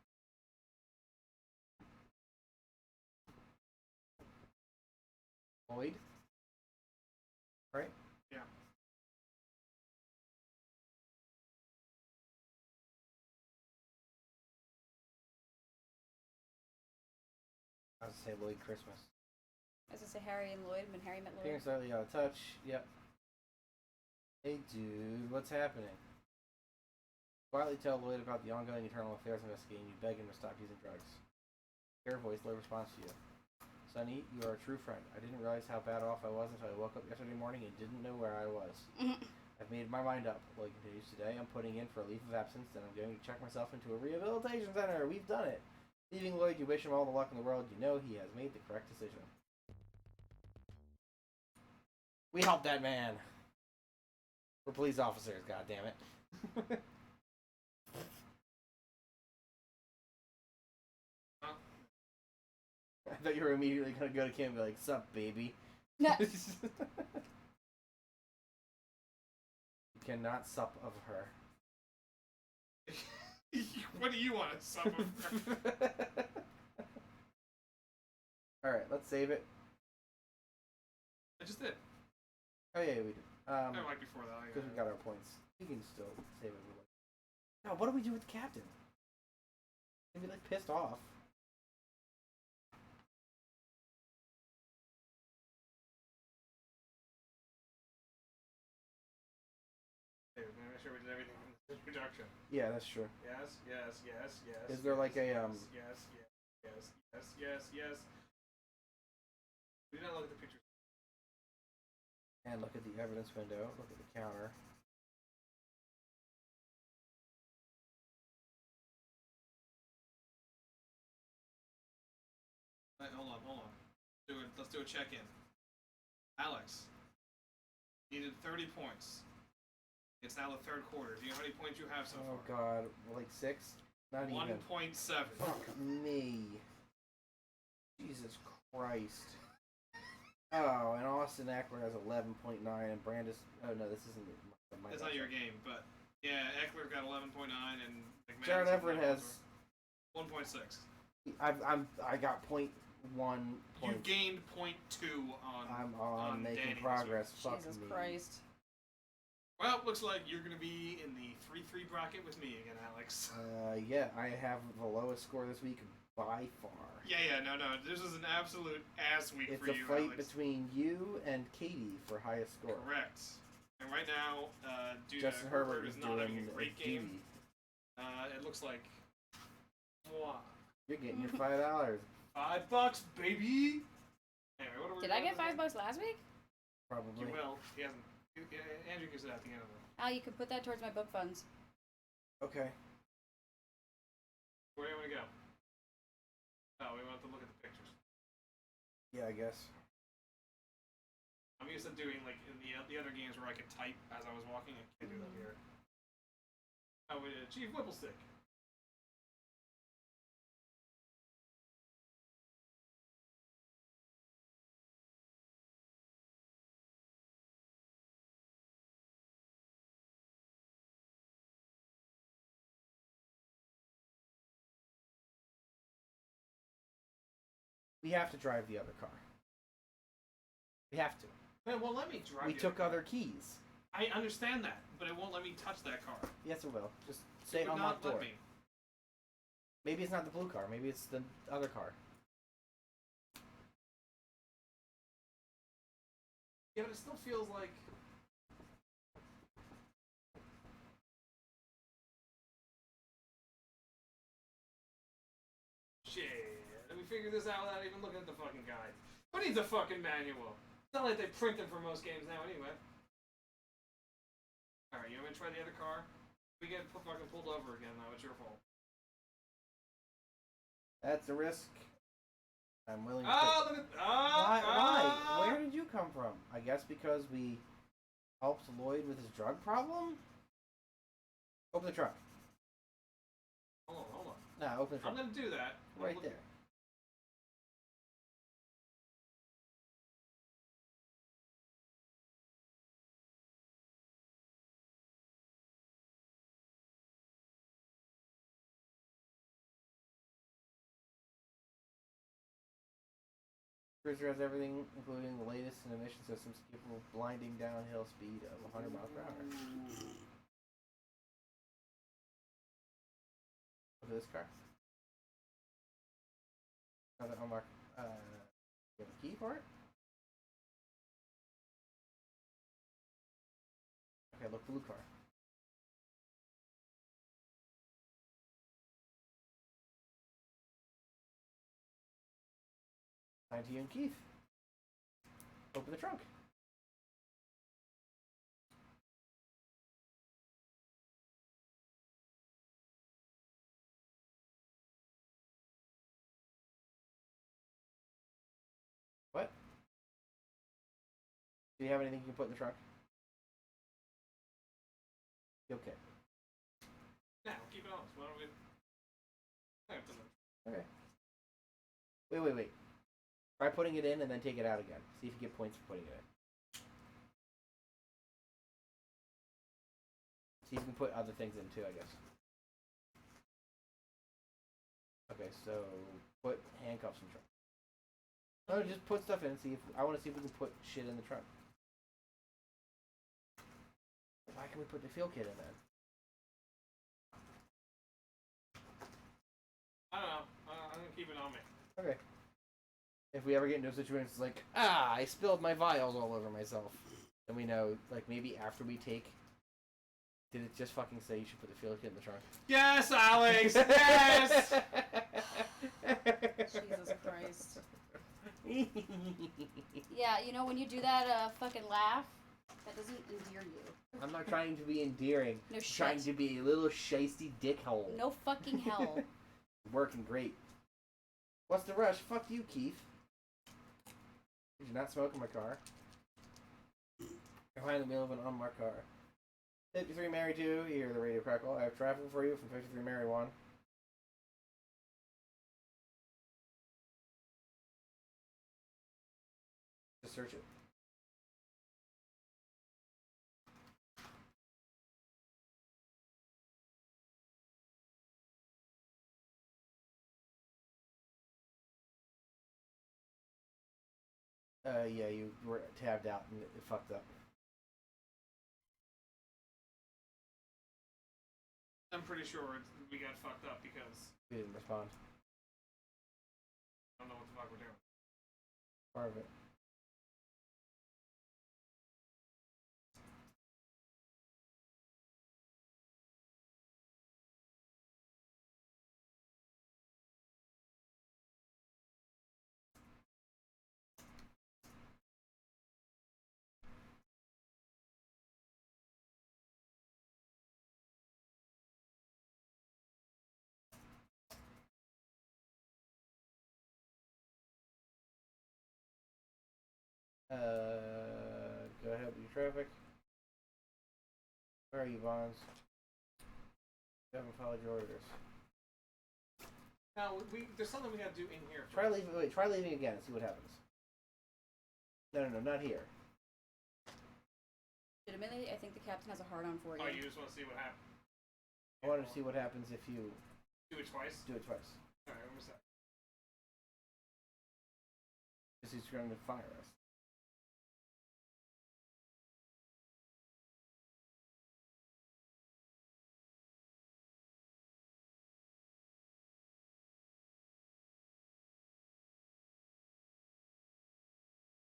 Lloyd? Right? Yeah. I was gonna say Lloyd Christmas. As I say, Harry and Lloyd, when Harry met Lloyd. Appearing slightly out of touch. Yep. Hey, dude, what's happening? Quietly tell Lloyd about the ongoing internal affairs investigation. You beg him to stop using drugs. Clear voice, Lloyd responds to you. Sonny, you are a true friend. I didn't realize how bad off I was until I woke up yesterday morning and didn't know where I was. I've made my mind up. Lloyd continues today. I'm putting in for a leave of absence and I'm going to check myself into a rehabilitation center. We've done it. Leaving Lloyd, you wish him all the luck in the world. You know he has made the correct decision. We helped that man. We're police officers, goddammit. Huh? I thought you were immediately gonna go to Kim and be like, sup, baby. No. You cannot sup of her. What do you want to suffer from? Alright, let's save it. I just did. Oh yeah, we did. I like before that. Because we got our points. We can still save it. Now, what do we do with the captain? He'd be like pissed off. Hey, we're gonna make sure we did everything from the introduction. Yeah, that's true. Yes, yes, yes, yes. Is there like a, Yes, yes, yes, yes, yes, yes. We did not look at the pictures. And look at the evidence window. Look at the counter. Right, hold on. Let's do a check-in. Alex needed 30 points. It's now the third quarter. Do you know how many points you have so Oh far? god, like 6? Not even. 1.7. Fuck me. Jesus Christ. Oh, and Austin Eckler has 11.9, and Brandis. Oh no, this isn't. My It's not your game, but yeah, Eckler got 11.9, and McMahon. Jared Everett has. 1.6. I got .1. You gained 0.2 on. I'm on making Danny this progress. Jesus Fuck me. Christ. Well, looks like you're gonna be in the 3-3 bracket with me again, Alex. Yeah, I have the lowest score this week by far. Yeah, no. This is an absolute ass week It's for a you, fight Alex. between you and Katie for highest score. Correct. And right now, due Justin to Herbert is is not having doing a great duty. game, it looks like. Mwah. You're getting your $5. $5, baby. Anyway, what are we? Did I get doing? $5 last week? Probably. You will. He hasn't. Andrew gives it at the end of it. Al, you could put that towards my book funds. Okay. Where do you want to go? Oh, we want to look at the pictures. Yeah, I guess. I'm used to doing like in the other games where I could type as I was walking. I can't do that here. Oh, Chief Whipplestick. We have to drive the other car. We have to. Man, it won't let me drive. We the took car. other keys. I understand that, but it won't let me touch that car. Yes, it will. Just It say would unlock not let door. me. Maybe it's not the blue car. Maybe it's the other car. Yeah, but it still feels like. Shit. Let me figure this out without even looking at the fucking guide. Who needs a fucking manual? It's not like they print them for most games now anyway. Alright, you want me to try the other car? We get fucking pulled over again now, it's your fault. That's a risk I'm willing to Oh, take. look at. Oh, Why? Where did you come from? I guess because we helped Lloyd with his drug problem? Open the trunk. Hold on. Nah, open the I'm trunk. gonna do that. Right there. Cruiser has everything, including the latest in emission systems, capable of blinding downhill speed of 100 miles per hour. Look at this car. Another unlock. You have a key for it? Okay, look, blue car. Time to you and Keith. Open the trunk. What? Do you have anything you can put in the trunk? Okay. Now, keep it on. So why don't we. Okay. Wait. Try putting it in and then take it out again. See if you get points for putting it in. See if you can put other things in too, I guess. Okay, so put handcuffs in the trunk. No, just put stuff in and see if I want to see if we can put shit in the trunk. Why can we put the fuel kit in then? I don't know. I'm gonna keep it on me. Okay. If we ever get into a situation it's like, I spilled my vials all over myself, then we know, like, maybe after we take. Did it just fucking say you should put the fuel kit in the trunk? Yes, Alex! Yes! Jesus Christ. Yeah, you know when you do that fucking laugh, that doesn't endear you. I'm not trying to be endearing. No I'm shit. trying to be a little shisty dickhole. No fucking hell. Working great. What's the rush? Fuck you, Keith. Did you not smoke in my car? You're behind the wheel of an unmarked car. 53 Mary 2, you hear the radio crackle. I have traffic for you from 53 Mary 1. Just search it. Yeah, you were tabbed out and it fucked up. I'm pretty sure we got fucked up because We didn't respond. I don't know what the fuck we're doing. Part of it. Go ahead with your traffic. Where are you, Bonds? You haven't followed your orders. Now, there's something we gotta do in here. Try leaving. Wait, try leaving again and see what happens. No, not here. Legitimately, I think the captain has a hard on for you. Oh, you just want to see what happens? I wanted to see what happens if you Do it twice? do it twice. Alright, what was that? Because he's going to fire us.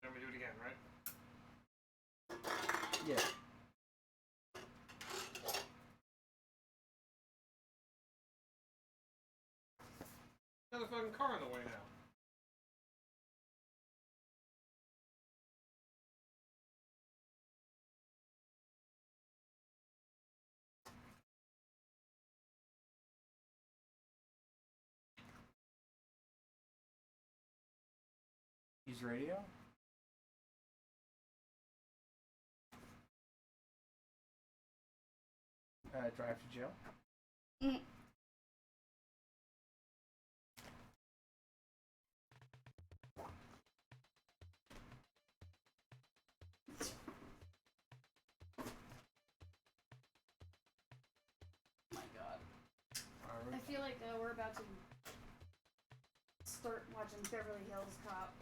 Then we do it again, right? Yeah. Another fucking car on the way now. Use radio. Drive to jail. Mm. My God. I feel like we're about to start watching Beverly Hills Cop.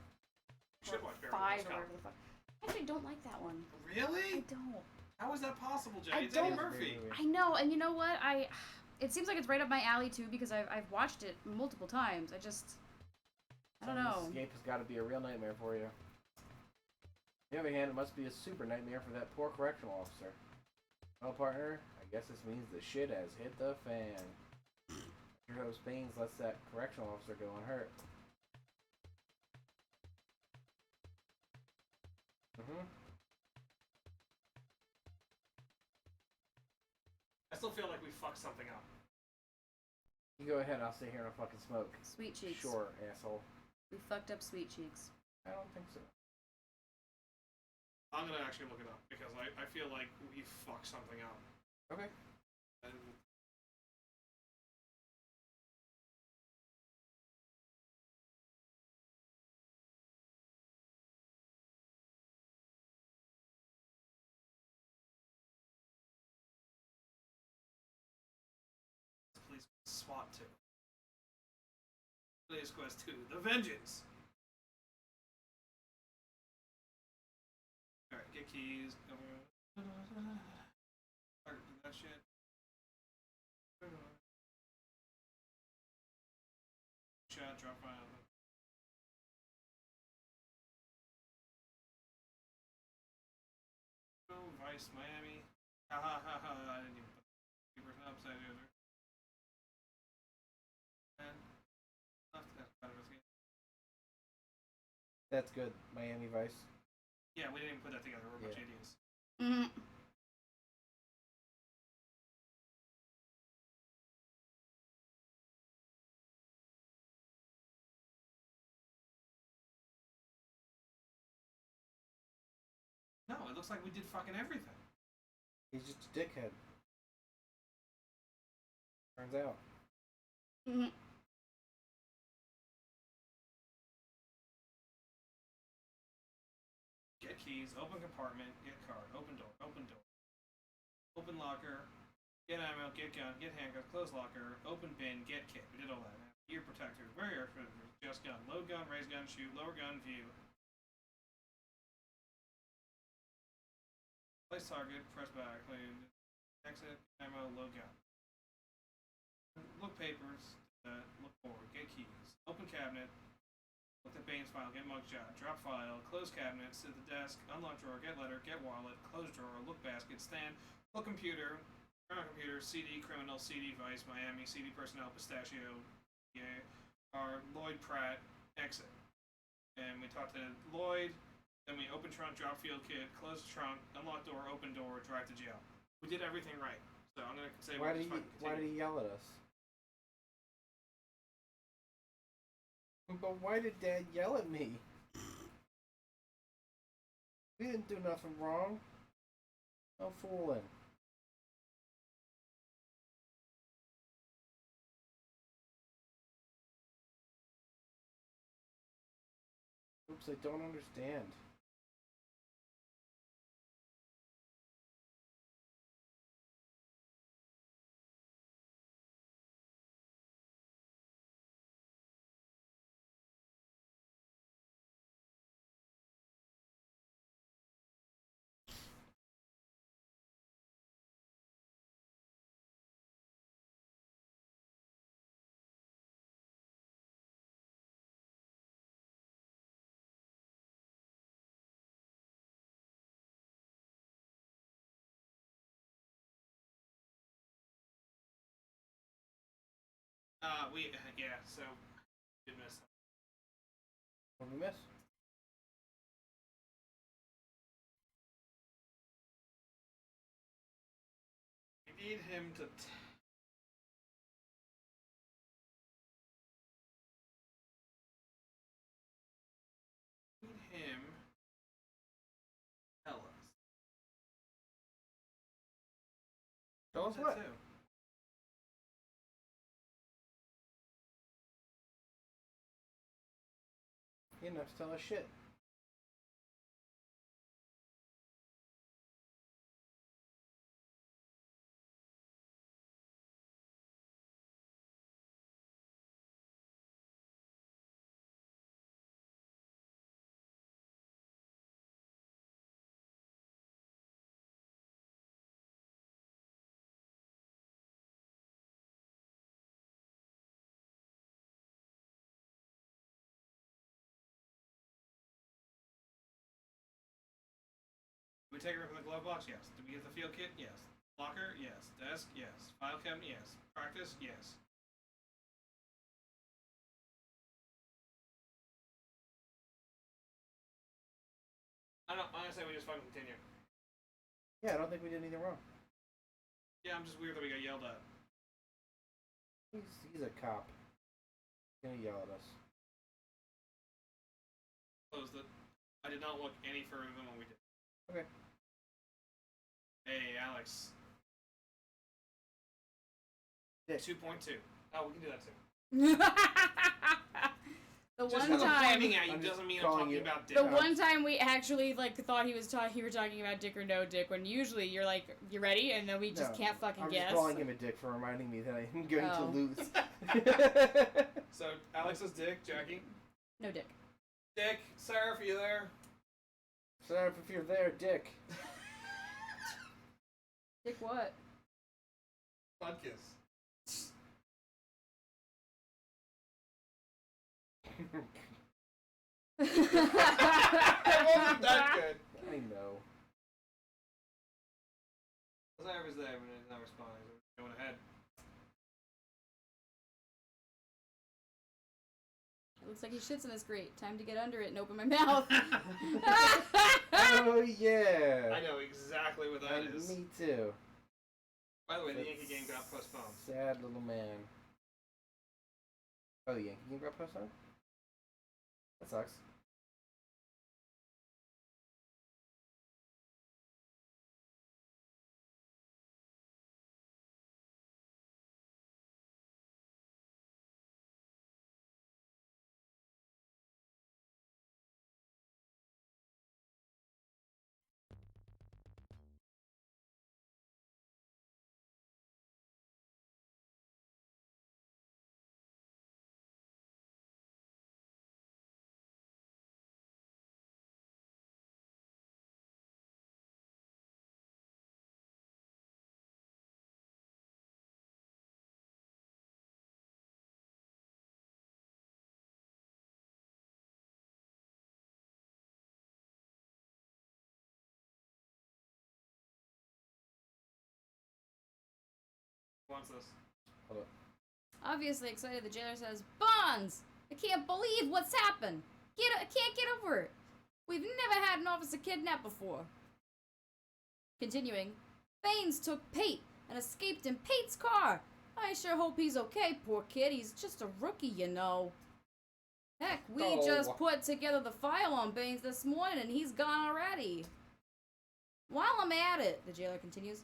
Should watch Beverly 5 Hills or Cop. whatever the fuck. I actually don't like that one. I Really? don't. How is that possible, Jay? I It's Eddie don't- Murphy. I know, and you know what? It seems like it's right up my alley too because I've watched it multiple times. I don't know. Escape has got to be a real nightmare for you. On the other hand, it must be a super nightmare for that poor correctional officer. Well, partner, I guess this means the shit has hit the fan. I sure hope Baines lets that correctional officer go unhurt. I still feel like we fucked something up. You go ahead, I'll sit here and I'll fucking smoke. Sweet Cheeks. Sure, asshole. We fucked up Sweet Cheeks. I don't think so. I'm gonna actually look it up because I feel like we fucked something up. Okay. And Police SWAT 2. Police Quest 2. The Vengeance. Alright, get keys. Start do that shit. Shot, drop file. Vice, Miami. Ha ha ha ha. I didn't even put the person upside down there. And left, that's part of it. That's good. Miami Vice. Yeah, we didn't even put that together. We're a bunch of idiots. Mm. No, it looks like we did fucking everything. He's just a dickhead. Turns out. Mm. Get keys, open compartment, get card, open door, open locker, get ammo, get gun, get handcuff, close locker, open bin, get kit. We did all that. Ear protector, very air protector, just gun, load gun, raise gun, shoot, lower gun, view. Place target, press back, exit, ammo, load gun. Look papers, look forward, get keys, open cabinet, look at Bane's file, get mugshot, drop file, close cabinet, sit at the desk, unlock drawer, get letter, get wallet, close drawer, look basket, stand, look computer, turn on computer, CD criminal, CD Vice, Miami, CD personnel, pistachio, yeah, or Lloyd Pratt, exit. And we talked to Lloyd, then we open trunk, drop field kit, close trunk, unlock door, open door, drive to jail. We did everything right. So I'm gonna say Why we're did just he? fucking Why did continue. he yell at us? But why did Dad yell at me? We didn't do nothing wrong. No fooling. Oops, I don't understand. So did miss that. What did we miss? We need him to. Need him. Tell us. Tell us That what? too. He didn't have to tell us shit. Did we take her from the glove box? Yes. Did we get the field kit? Yes. Locker? Yes. Desk? Yes. File cabinet? Yes. Practice? Yes. I don't. Honestly, we just fucking continue. Yeah, I don't think we did anything wrong. Yeah, I'm just weird that we got yelled at. He's a cop. He's gonna yell at us. Closed it. I did not look any further than what we did. Okay. Hey, Alex. Yeah. 2.2. Oh, we can do that too. The Just one because I'm time, pointing at you I'm just doesn't mean I'm calling talking you- about dick. the one time we actually like thought he was you were talking about dick or no dick. When usually you're like, you ready, and then we just No, can't fucking I'm guess. just calling him a dick for reminding me that I am going to Oh. lose. So, Alex's dick, Jackie. No dick. Dick, Sarah, are you there? Sorry if you're there, Dick. Dick what? Bud kiss. It wasn't that good. I know. Sarah's there, but it's not responding. So going ahead. It looks like he shits in his grate. Time to get under it and open my mouth. Oh yeah. I know exactly what that is. Me too. By the way, the That Yankee game got postponed. Sad little man. Oh, the Yankee game got postponed? That sucks. Who wants this? Obviously excited, the jailer says, Bonds! I can't believe what's happened. I can't get over it. We've never had an officer kidnapped before. Continuing, Baines took Pate and escaped in Pate's car. I sure hope he's okay, poor kid. He's just a rookie, you know. Heck, we Oh. just put together the file on Baines this morning and he's gone already. While I'm at it, the jailer continues,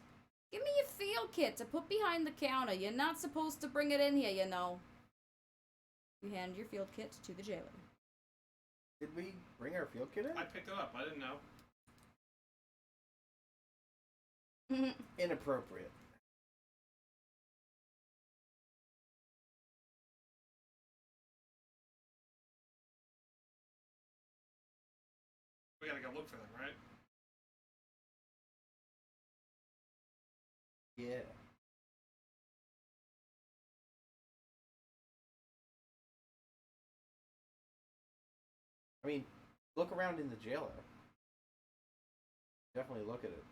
give me your field kit to put behind the counter. You're not supposed to bring it in here, you know. You hand your field kit to the jailer. Did we bring our field kit I picked it up. I didn't know. in? Inappropriate. We gotta go look for them, right? Yeah. I mean, look around in the jailer. Definitely look at it.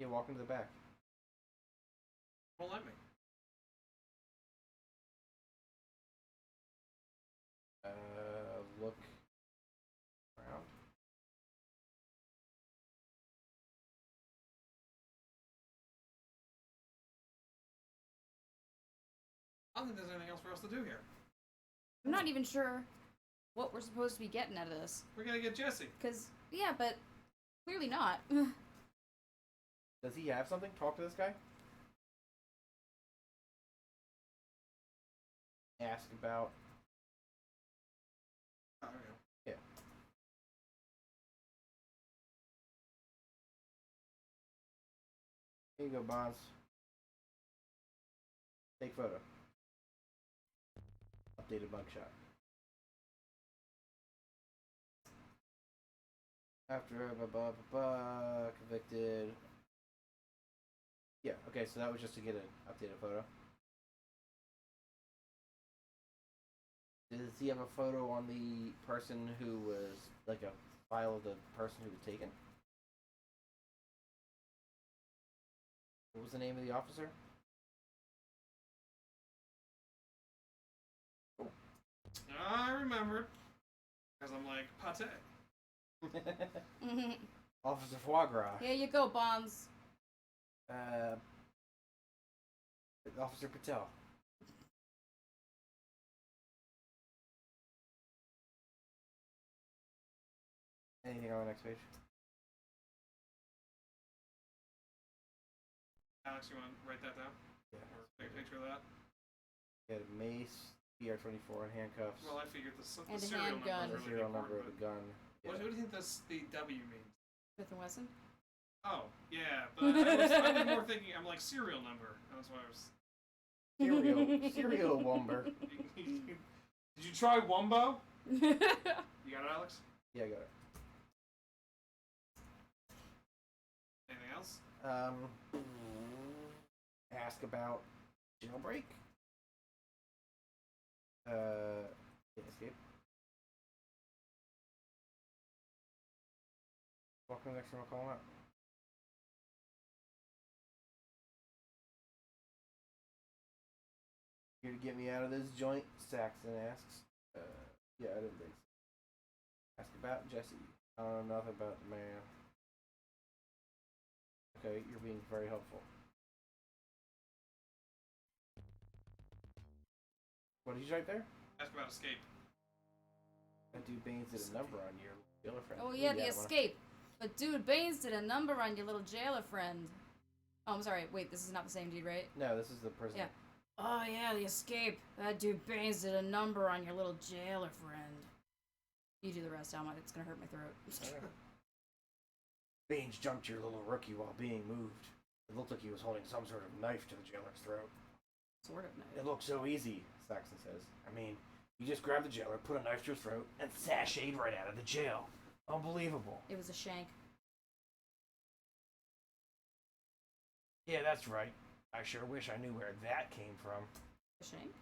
Yeah, walk into the back. Won't let me. Look around. I don't think there's anything else for us to do here. I'm not even sure what we're supposed to be getting out of this. We're gonna get Jesse. Cause yeah, but clearly not. Does he have something? Talk to this guy. Ask about. Oh, there we go. Yeah. Here you go, Bonds. Take photo. Updated mugshot. After convicted. Yeah, okay, so that was just to get an updated photo. Does he have a photo on the person who was, like a file of the person who was taken? What was the name of the officer? I remembered. Because I'm like, pate. Officer Foie Gras. Here you go, Bonds. Officer Patel. Anything on the next page? Alex, you want to write that down? Yeah. Or take a picture of that? Got a mace, PR-24, handcuffs. Well, I figured the And a serial number handgun. is the really serial number important. of the gun. What do you think the W means? Smith and Wesson. Oh, yeah, but I was more thinking, I'm like, serial number. That's why I was... Serial Wumber. Did you try Wumbo? You got it, Alex? Yeah, I got it. Anything else? Ask about jailbreak. Escape. Welcome next time I'll call him out. Here to get me out of this joint, Saxon asks. Yeah, I didn't think so. Ask about Jesse. I don't know nothing about the man. Okay, you're being very helpful. What did you write there? Ask about escape. That dude Baines did a number on your jailer friend. Oh yeah, Ooh, the I wanna- escape. But dude, Baines did a number on your little jailer friend. Oh, I'm sorry. Wait, this is not the same dude, right? No, this is the prison. Yeah. Oh yeah, the escape. That dude Baines did a number on your little jailer friend. You do the rest, Alma. It's gonna hurt my throat. Baines jumped your little rookie while being moved. It looked like he was holding some sort of knife to the jailer's throat. Sort of nice. It looked so easy, Saxon says. I mean, you just grabbed the jailer, put a knife to his throat, and sashayed right out of the jail. Unbelievable. It was a shank. Yeah, that's right. I sure wish I knew where that came from. A shank?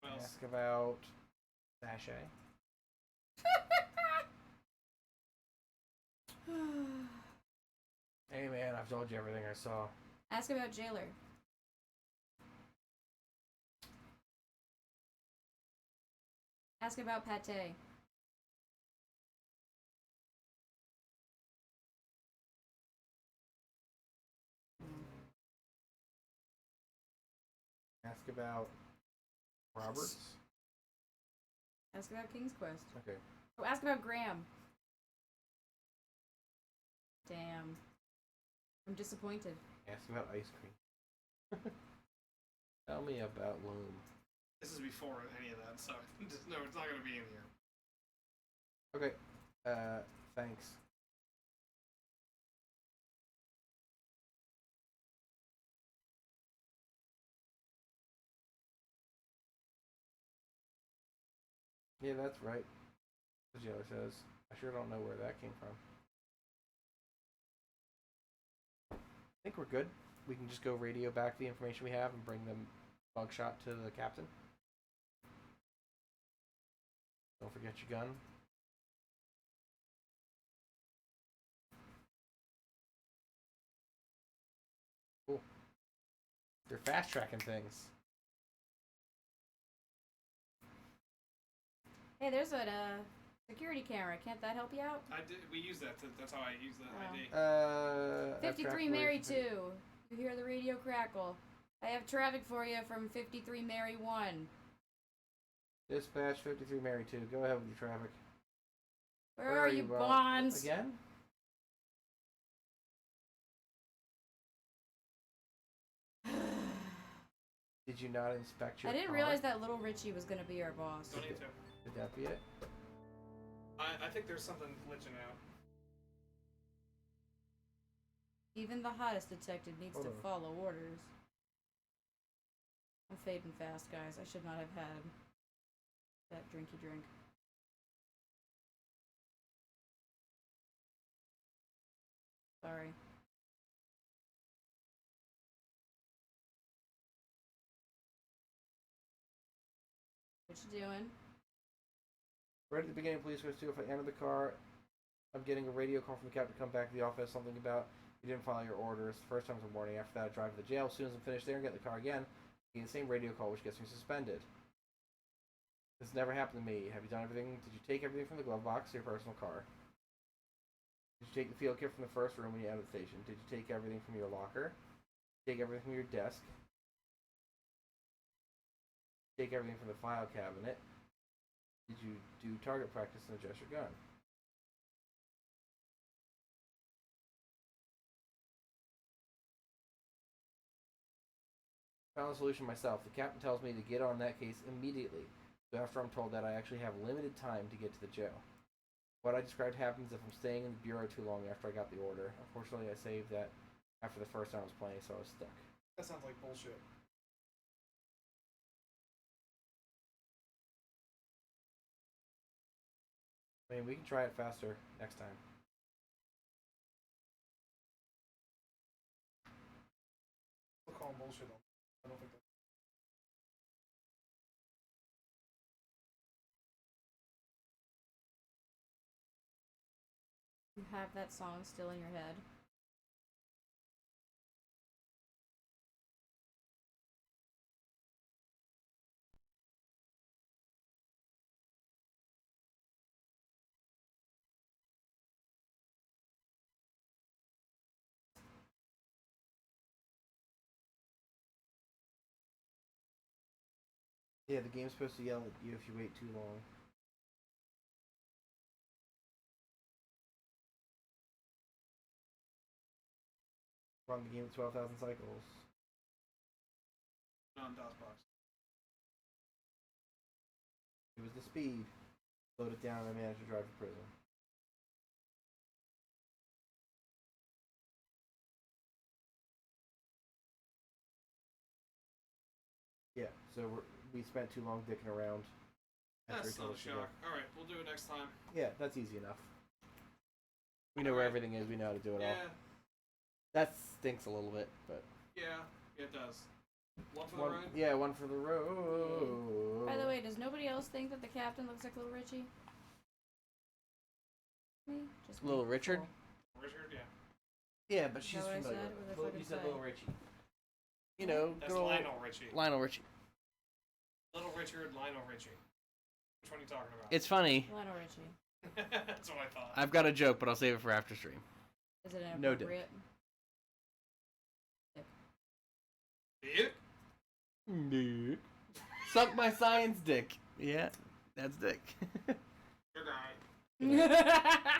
What else? Ask about sachet. Hey man, I've told you everything I saw. Ask about jailer. Ask about pate. Ask about Roberts. Ask about King's Quest. Okay. Oh, ask about Graham. Damn. I'm disappointed. Ask about ice cream. Tell me about Loom. This is before any of that, so just no, it's not going to be in here. Okay. Thanks. Yeah, that's right. The jailer says. I sure don't know where that came from. I think we're good. We can just go radio back the information we have and bring the mugshot to the captain. Don't forget your gun. fast tracking things. Hey, there's a security camera. Can't that help you out? I did. We use that. That's how I use the Oh. ID. 53 Mary 2. You hear the radio crackle. I have traffic for you from 53 Mary 1. Dispatch 53 Mary 2. Go ahead with your traffic. Where are you, Bonds? Again? Did you not inspect your I didn't car? realize that Little Richie was gonna be our boss. Don't need to. Did that be it? I think there's something glitching out. Even the hottest detective needs Hold to on. follow orders. I'm fading fast, guys. I should not have had that drinky drink. Sorry. What you doing? Right at the beginning, police force 2, if I enter the car, I'm getting a radio call from the captain to come back to the office, something about you didn't follow your orders. The first time's a warning. After that, I drive to the jail. As soon as I'm finished there and get in the car again, I get the same radio call, which gets me suspended. This never happened to me. Have you done everything? Did you take everything from the glove box to your personal car? Did you take the field kit from the first room when you entered the station? Did you take everything from your locker? Take everything from your desk? Take everything from the file cabinet? Did you do target practice and adjust your gun? Found a solution myself. The captain tells me to get on that case immediately. So after I'm told that, I actually have limited time to get to the jail. What I described happens if I'm staying in the bureau too long after I got the order. Unfortunately, I saved that after the first time I was playing, so I was stuck. That sounds like bullshit. I mean, we can try it faster next time. We'll call him bullshit. I don't think that. You have that song still in your head? Yeah, the game's supposed to yell at you if you wait too long. Run the game at 12,000 cycles. Non-DOSBox. It was the speed. Slowed it down and I managed to drive to prison. Yeah, so we spent too long dicking around. after That's he told not a us to go. shock. Alright, we'll do it next time. Yeah, that's easy enough. We know where everything is. We know how to do it all. Yeah, That stinks a little bit, but yeah, it does. One for the road? yeah, one for the road. By the way, does nobody else think that the captain looks like Little Richie? Me? Just me. Little Richard? Cool. Richard, yeah. Yeah, but Is she's that what I familiar. said? What the Well, fuck you did I said say? Little Richie. You know, That's good old Lionel Richie. Lionel Richie. Little Richard, Lionel Richie. Which one are you talking about? It's funny. Lionel Richie. That's what I thought. I've got a joke, but I'll save it for after stream. Is it No dick. inappropriate? Dick? Dick. Suck my science dick. Yeah, that's dick. Good guy.